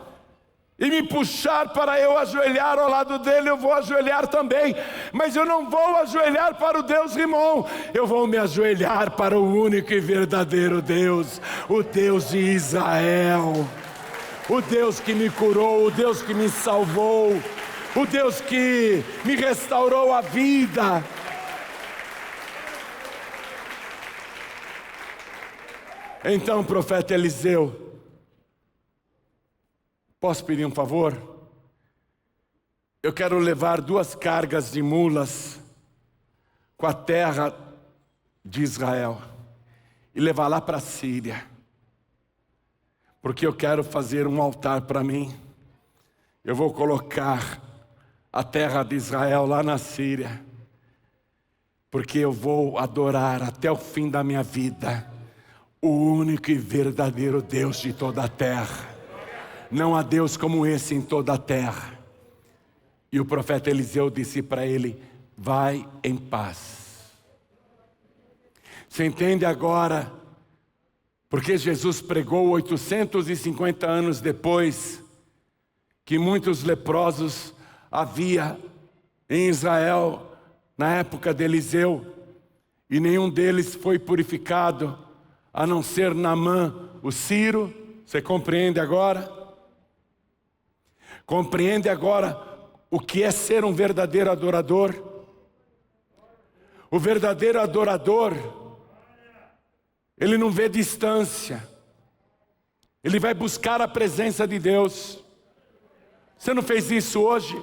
e me puxar para eu ajoelhar ao lado dele, eu vou ajoelhar também. Mas eu não vou ajoelhar para o Deus Rimon, eu vou me ajoelhar para o único e verdadeiro Deus, o Deus de Israel, o Deus que me curou, o Deus que me salvou, o Deus que me restaurou a vida. Então, profeta Eliseu, posso pedir um favor? Eu quero levar 2 cargas de mulas com a terra de Israel e levar lá para a Síria, porque eu quero fazer um altar para mim. Eu vou colocar a terra de Israel lá na Síria, porque eu vou adorar até o fim da minha vida o único e verdadeiro Deus de toda a terra. Não há Deus como esse em toda a terra. E o profeta Eliseu disse para ele: vai em paz. Você entende agora porque Jesus pregou 850 anos depois que muitos leprosos havia em Israel na época de Eliseu, e nenhum deles foi purificado, a não ser Naamã, o Sírio? Você compreende agora? Compreende agora o que é ser um verdadeiro adorador? O verdadeiro adorador, ele não vê distância, ele vai buscar a presença de Deus. Você não fez isso hoje?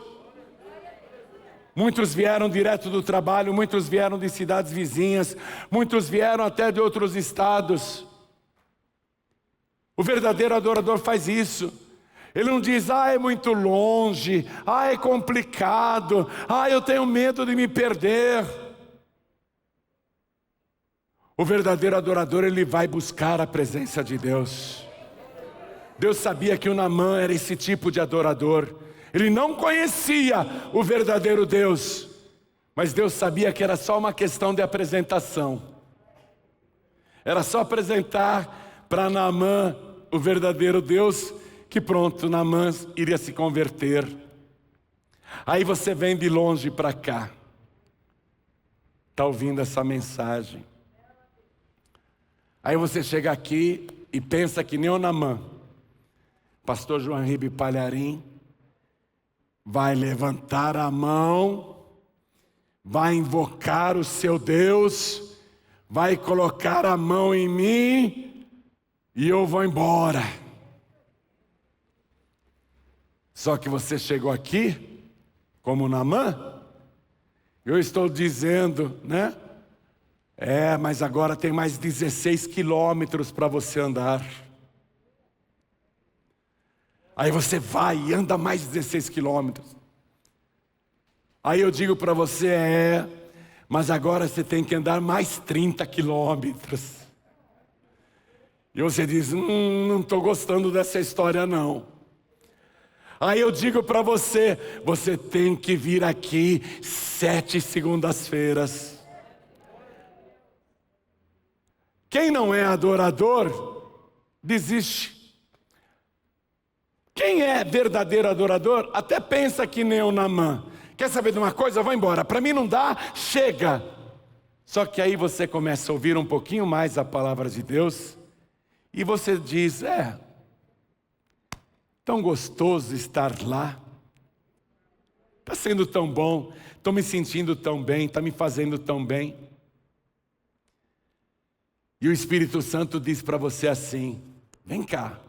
Muitos vieram direto do trabalho, muitos vieram de cidades vizinhas, muitos vieram até de outros estados. O verdadeiro adorador faz isso. Ele não diz: é muito longe, é complicado, eu tenho medo de me perder. O verdadeiro adorador, ele vai buscar a presença de Deus. Deus sabia que o Naamã era esse tipo de adorador. Ele não conhecia o verdadeiro Deus, mas Deus sabia que era só uma questão de apresentação. Era só apresentar para Naamã o verdadeiro Deus, que pronto, Naamã iria se converter. Aí você vem de longe para cá, está ouvindo essa mensagem. Aí você chega aqui e pensa que nem o Naamã. Pastor João Ribe Palharim vai levantar a mão, vai invocar o seu Deus, vai colocar a mão em mim e eu vou embora. Só que você chegou aqui como Naamã. Eu estou dizendo, né? Mas agora tem mais 16 quilômetros para você andar. Aí você vai e anda mais 16 quilômetros. Aí eu digo para você, mas agora você tem que andar mais 30 quilômetros. E você diz, não estou gostando dessa história não. Aí eu digo para você, você tem que vir aqui 7 segundas-feiras. Quem não é adorador, desiste. Quem é verdadeiro adorador, até pensa que nem o Naamã. Quer saber de uma coisa? Vou embora. Para mim não dá, chega. Só que aí você começa a ouvir um pouquinho mais a palavra de Deus. E você diz, tão gostoso estar lá. Está sendo tão bom. Estou me sentindo tão bem, está me fazendo tão bem. E o Espírito Santo diz para você assim, vem cá.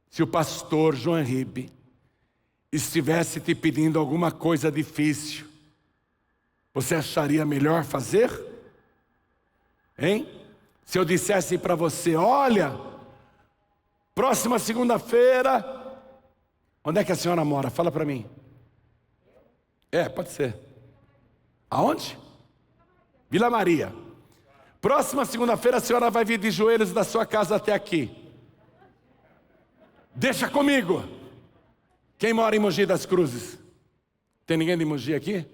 Se o pastor João Ribe estivesse te pedindo alguma coisa difícil, você acharia melhor fazer? Hein? Se eu dissesse para você, olha, próxima segunda-feira, onde é que a senhora mora? Fala para mim. Pode ser. Aonde? Vila Maria. Próxima segunda-feira a senhora vai vir de joelhos da sua casa até aqui. Deixa comigo. Quem mora em Mogi das Cruzes? Tem ninguém de Mogi aqui?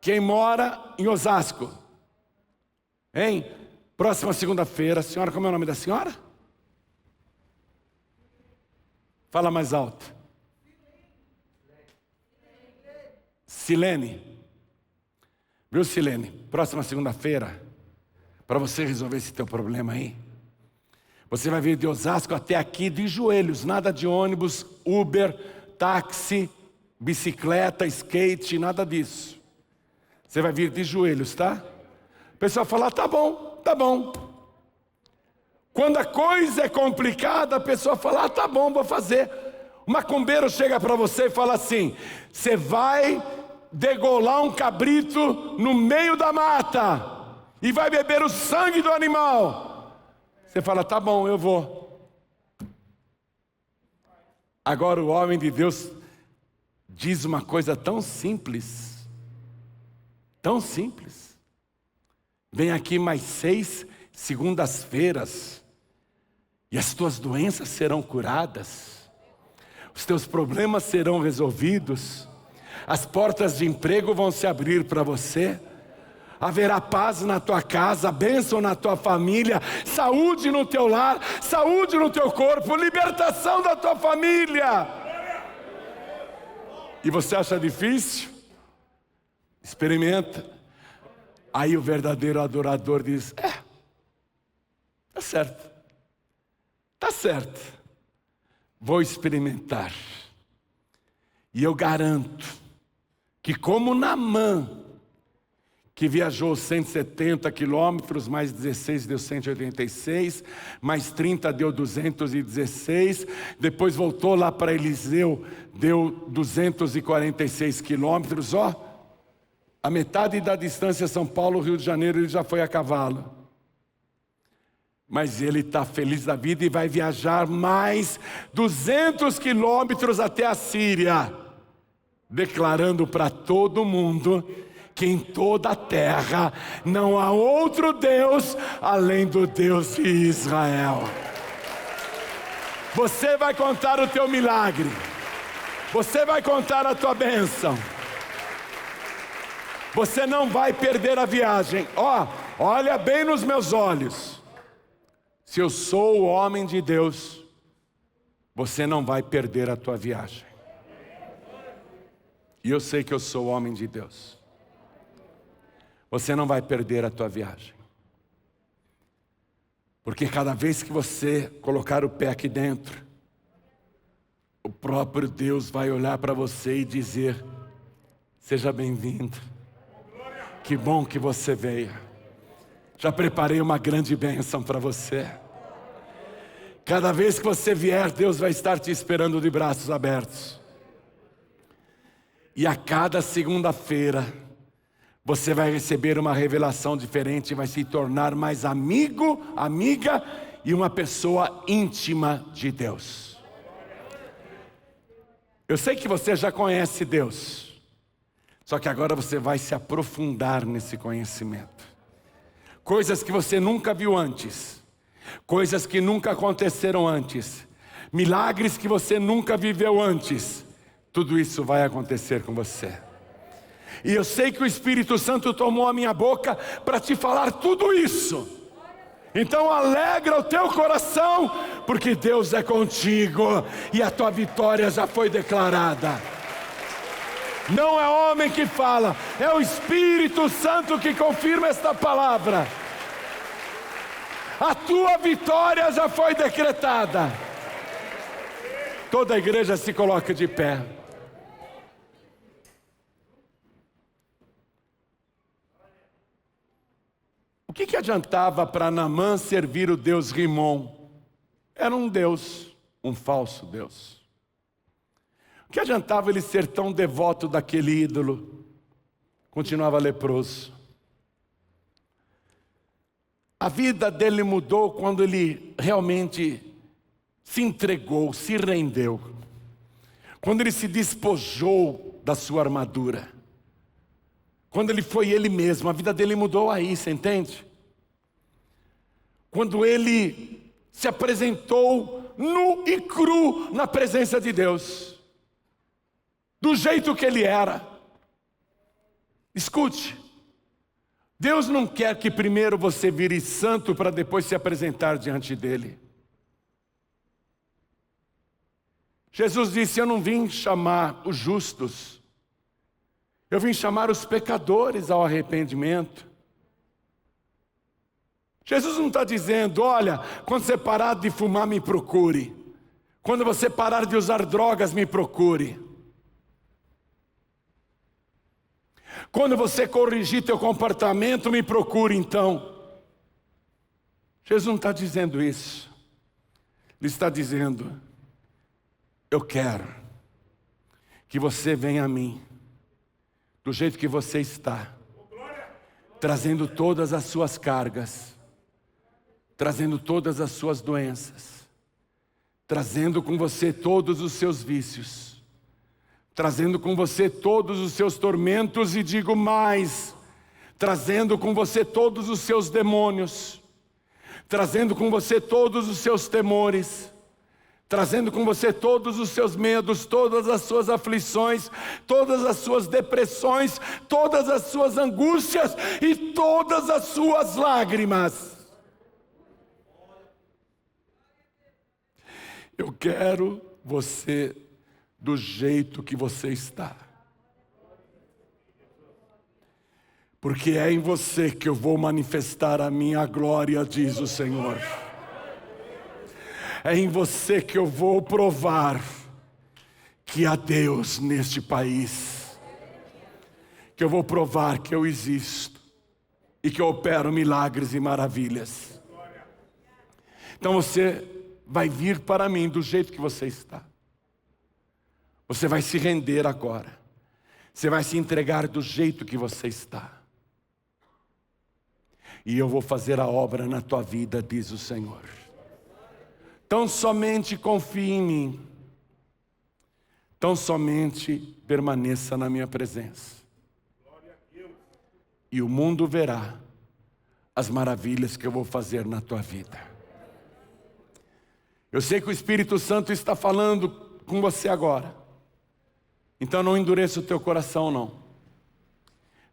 Quem mora em Osasco? Hein? Próxima segunda-feira, a senhora, como é o nome da senhora? Fala mais alto. Silene. Viu, Silene? Próxima segunda-feira, para você resolver esse teu problema aí, você vai vir de Osasco até aqui de joelhos, nada de ônibus, Uber, táxi, bicicleta, skate, nada disso. Você vai vir de joelhos, tá? O pessoal fala, tá bom, tá bom. Quando a coisa é complicada, a pessoa fala, tá bom, vou fazer. O macumbeiro chega para você e fala assim, você vai degolar um cabrito no meio da mata e vai beber o sangue do animal. Você fala, tá bom, eu vou. Agora o homem de Deus diz uma coisa tão simples. Tão simples. Vem aqui mais 6 segundas-feiras e as tuas doenças serão curadas. Os teus problemas serão resolvidos. As portas de emprego vão se abrir para você. Haverá paz na tua casa, bênção na tua família, saúde no teu lar, saúde no teu corpo, libertação da tua família. E você acha difícil? Experimenta. Aí o verdadeiro adorador diz, tá certo. Tá certo. Vou experimentar. E eu garanto que como Naamã, que viajou 170 quilômetros, mais 16 deu 186, mais 30 deu 216, depois voltou lá para Eliseu, deu 246 quilômetros, a metade da distância São Paulo, Rio de Janeiro, ele já foi a cavalo. Mas ele está feliz da vida e vai viajar mais 200 quilômetros até a Síria, declarando para todo mundo que em toda a terra não há outro Deus além do Deus de Israel. Você vai contar o teu milagre. Você vai contar a tua bênção. Você não vai perder a viagem. Olha bem nos meus olhos. Se eu sou o homem de Deus, você não vai perder a tua viagem. E eu sei que eu sou o homem de Deus. Você não vai perder a tua viagem. Porque cada vez que você colocar o pé aqui dentro, o próprio Deus vai olhar para você e dizer: seja bem-vindo. Que bom que você veio. Já preparei uma grande bênção para você. Cada vez que você vier, Deus vai estar te esperando de braços abertos. E a cada segunda-feira, você vai receber uma revelação diferente, vai se tornar mais amigo, amiga e uma pessoa íntima de Deus. Eu sei que você já conhece Deus, só que agora você vai se aprofundar nesse conhecimento. Coisas que você nunca viu antes, coisas que nunca aconteceram antes, milagres que você nunca viveu antes, tudo isso vai acontecer com você. E eu sei que o Espírito Santo tomou a minha boca para te falar tudo isso. Então alegra o teu coração, porque Deus é contigo e a tua vitória já foi declarada. Não é homem que fala, é o Espírito Santo que confirma esta palavra. A tua vitória já foi decretada. Toda a igreja se coloca de pé. O que adiantava para Naamã servir o Deus Rimon? Era um Deus, um falso Deus. O que adiantava ele ser tão devoto daquele ídolo? Continuava leproso. A vida dele mudou quando ele realmente se entregou, se rendeu. Quando ele se despojou da sua armadura. Quando ele foi ele mesmo, a vida dele mudou aí, você entende? Quando ele se apresentou nu e cru na presença de Deus. Do jeito que ele era. Escute. Deus não quer que primeiro você vire santo para depois se apresentar diante dele. Jesus disse: eu não vim chamar os justos. Eu vim chamar os pecadores ao arrependimento. Jesus não está dizendo: olha, quando você parar de fumar, me procure. Quando você parar de usar drogas, me procure. Quando você corrigir teu comportamento, me procure então. Jesus não está dizendo isso. Ele está dizendo: eu quero que você venha a mim, do jeito que você está, trazendo todas as suas cargas, trazendo todas as suas doenças, trazendo com você todos os seus vícios, trazendo com você todos os seus tormentos e digo mais, trazendo com você todos os seus demônios, trazendo com você todos os seus temores, trazendo com você todos os seus medos, todas as suas aflições, todas as suas depressões, todas as suas angústias e todas as suas lágrimas. Eu quero você do jeito que você está. Porque é em você que eu vou manifestar a minha glória, diz o Senhor. É em você que eu vou provar que há Deus neste país. Que eu vou provar que eu existo e que eu opero milagres e maravilhas. Então você vai vir para mim do jeito que você está. Você vai se render agora. Você vai se entregar do jeito que você está. E eu vou fazer a obra na tua vida, diz o Senhor. Tão somente confie em mim. Tão somente permaneça na minha presença. E o mundo verá as maravilhas que eu vou fazer na tua vida. Eu sei que o Espírito Santo está falando com você agora. Então não endureça o teu coração, não.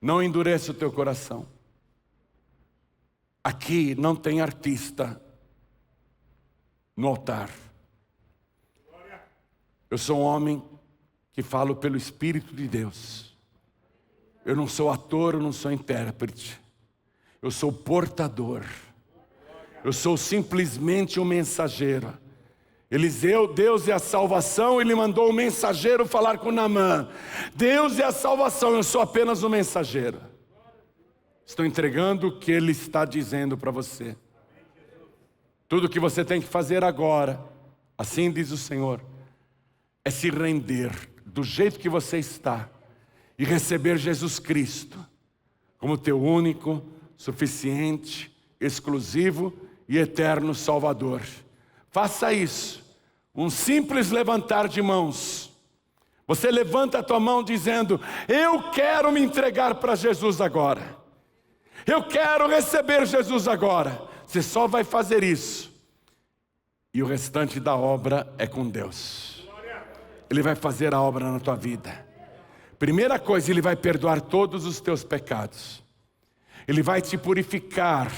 Não endureça o teu coração. Aqui não tem artista no altar. Eu sou um homem que falo pelo Espírito de Deus. Eu não sou ator, eu não sou intérprete. Eu sou portador. Eu sou simplesmente um mensageiro. Eliseu, Deus é a salvação, ele mandou o mensageiro falar com Naamã. Deus é a salvação, eu sou apenas um mensageiro. Estou entregando o que ele está dizendo para você. Tudo o que você tem que fazer agora, assim diz o Senhor, é se render do jeito que você está e receber Jesus Cristo como teu único, suficiente, exclusivo e eterno Salvador. Faça isso, um simples levantar de mãos. Você levanta a tua mão dizendo: eu quero me entregar para Jesus agora. Eu quero receber Jesus agora. Você só vai fazer isso. E o restante da obra é com Deus. Ele vai fazer a obra na tua vida. Primeira coisa, Ele vai perdoar todos os teus pecados. Ele vai te purificar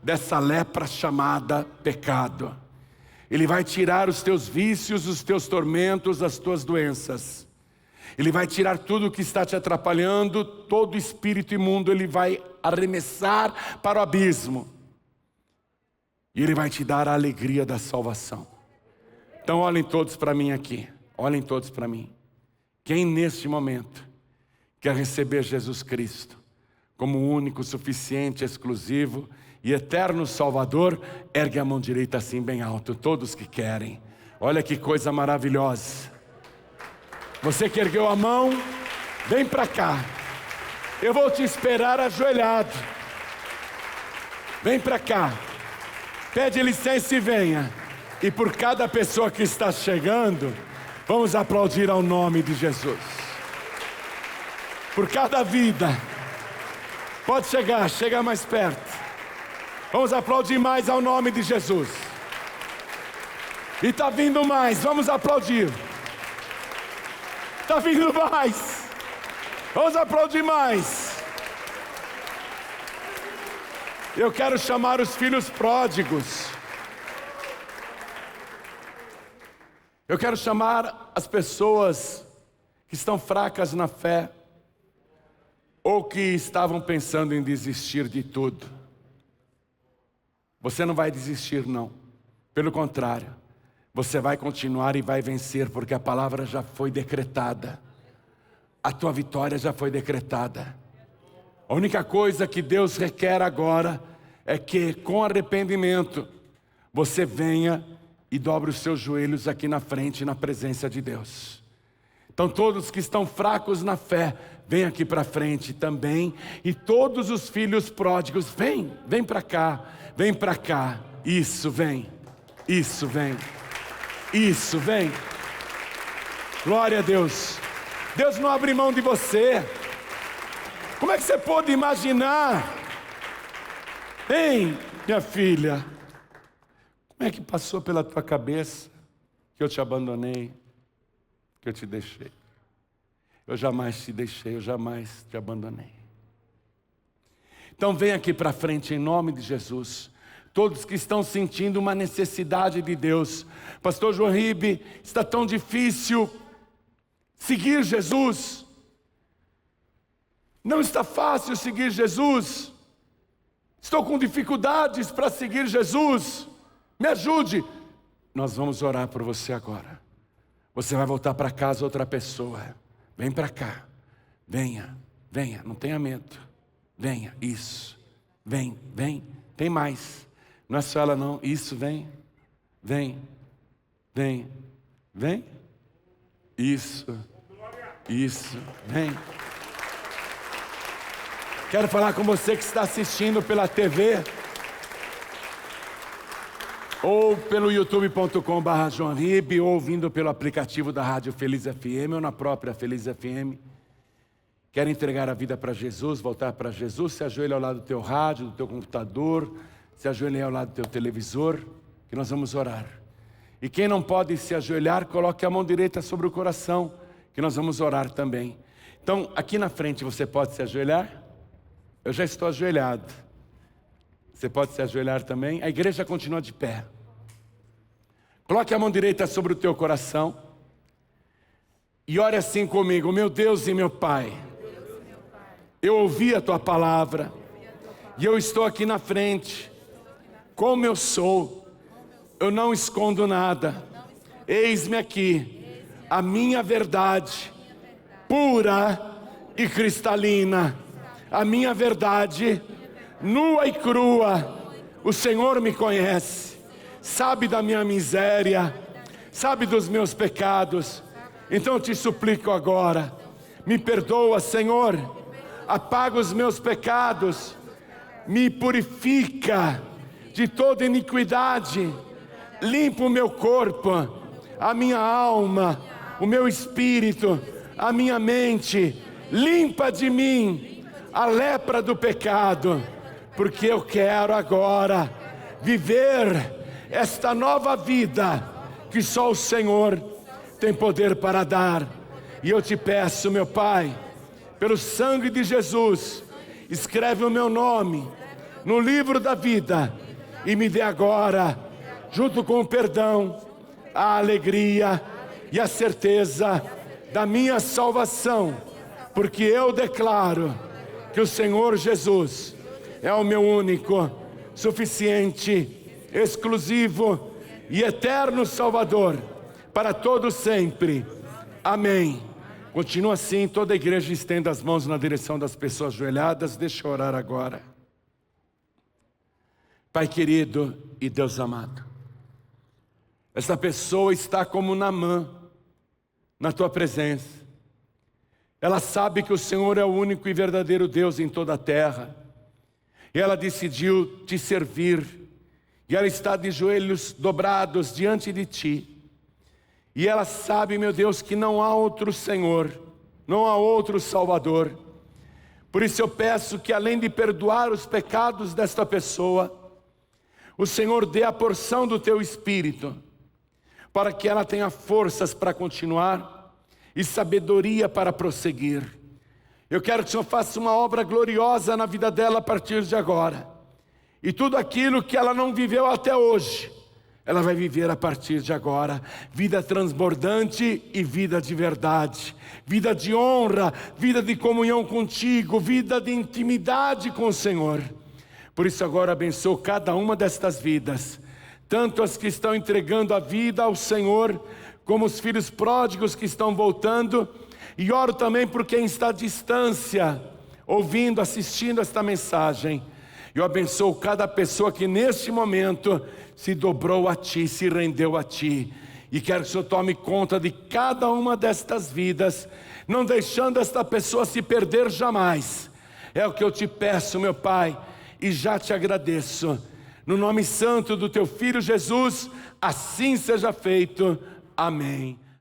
dessa lepra chamada pecado. Ele vai tirar os teus vícios, os teus tormentos, as tuas doenças. Ele vai tirar tudo que está te atrapalhando, todo espírito imundo Ele vai arremessar para o abismo. E Ele vai te dar a alegria da salvação. Então olhem todos para mim aqui, olhem todos para mim. Quem neste momento quer receber Jesus Cristo como o único, suficiente, exclusivo e eterno Salvador, ergue a mão direita assim bem alto, todos que querem. Olha que coisa maravilhosa. Você que ergueu a mão, vem para cá. Eu vou te esperar ajoelhado. Vem para cá. Pede licença e venha. E por cada pessoa que está chegando, vamos aplaudir ao nome de Jesus. Por cada vida. Pode chegar, chega mais perto. Vamos aplaudir mais ao nome de Jesus. E está vindo mais, vamos aplaudir. Está vindo mais. Vamos aplaudir mais. Eu quero chamar os filhos pródigos. Eu quero chamar as pessoas que estão fracas na fé, ou que estavam pensando em desistir de tudo. Você não vai desistir, não. Pelo contrário, você vai continuar e vai vencer, porque a palavra já foi decretada. A tua vitória já foi decretada. A única coisa que Deus requer agora é que, com arrependimento, você venha e dobre os seus joelhos aqui na frente, na presença de Deus. Então todos que estão fracos na fé, vem aqui para frente também. E todos os filhos pródigos, vem para cá, vem para cá. Isso, vem. Isso, vem. Isso, vem. Glória a Deus. Deus não abre mão de você. Como é que você pode imaginar? Hein, minha filha? Como é que passou pela tua cabeça que eu te abandonei, que eu te deixei? Eu jamais te deixei, eu jamais te abandonei. Então vem aqui para frente em nome de Jesus. Todos que estão sentindo uma necessidade de Deus. Pastor João Ribe, está tão difícil seguir Jesus. Não está fácil seguir Jesus. Estou com dificuldades para seguir Jesus. Me ajude. Nós vamos orar por você agora. Você vai voltar para casa outra pessoa. Vem para cá. Venha, venha, não tenha medo. Venha, isso. Vem. Tem mais. Não é só ela não. Isso, vem. Isso. Vem. Quero falar com você que está assistindo pela TV ou pelo youtube.com/joãoribe, ou ouvindo pelo aplicativo da Rádio Feliz FM ou na própria Feliz FM. Quer entregar a vida para Jesus, voltar para Jesus? Se ajoelhe ao lado do teu rádio, do teu computador, se ajoelhe ao lado do teu televisor, que nós vamos orar. E quem não pode se ajoelhar, coloque a mão direita sobre o coração, que nós vamos orar também. Então, aqui na frente você pode se ajoelhar? Eu já estou ajoelhado. Você pode se ajoelhar também? A igreja continua de pé. Coloque a mão direita sobre o teu coração. E ore assim comigo: meu Deus e meu Pai, eu ouvi a tua palavra. E eu estou aqui na frente. Como eu sou. Eu não escondo nada. Eis-me aqui. A minha verdade pura e cristalina. A minha verdade nua e crua. O Senhor me conhece, sabe da minha miséria, sabe dos meus pecados. Então eu te suplico agora, me perdoa, Senhor, apaga os meus pecados, me purifica de toda iniquidade, limpa o meu corpo, a minha alma, o meu espírito, a minha mente, limpa de mim a lepra do pecado, porque eu quero agora viver esta nova vida que só o Senhor tem poder para dar. E eu te peço, meu Pai, pelo sangue de Jesus, escreve o meu nome no livro da vida e me dê agora, junto com o perdão, a alegria e a certeza da minha salvação, porque eu declaro que o Senhor Jesus é o meu único, suficiente, exclusivo e eterno Salvador para todo sempre. Amém. Continua assim, toda a igreja estenda as mãos na direção das pessoas ajoelhadas. Deixa eu orar agora. Pai querido e Deus amado, essa pessoa está como Naamã na tua presença. Ela sabe que o Senhor é o único e verdadeiro Deus em toda a terra. E ela decidiu te servir. E ela está de joelhos dobrados diante de ti. E ela sabe, meu Deus, que não há outro Senhor, não há outro Salvador. Por isso eu peço que, além de perdoar os pecados desta pessoa, o Senhor dê a porção do teu Espírito, para que ela tenha forças para continuar e sabedoria para prosseguir. Eu quero que o Senhor faça uma obra gloriosa na vida dela a partir de agora. E tudo aquilo que ela não viveu até hoje, ela vai viver a partir de agora. Vida transbordante e vida de verdade. Vida de honra, vida de comunhão contigo, vida de intimidade com o Senhor. Por isso agora abençoo cada uma destas vidas, tanto as que estão entregando a vida ao Senhor, como os filhos pródigos que estão voltando. E oro também por quem está à distância, ouvindo, assistindo esta mensagem. Eu abençoo cada pessoa que neste momento se dobrou a Ti, se rendeu a Ti. E quero que o Senhor tome conta de cada uma destas vidas, não deixando esta pessoa se perder jamais. É o que eu te peço, meu Pai, e já te agradeço. No nome santo do Teu Filho Jesus, assim seja feito. Amém.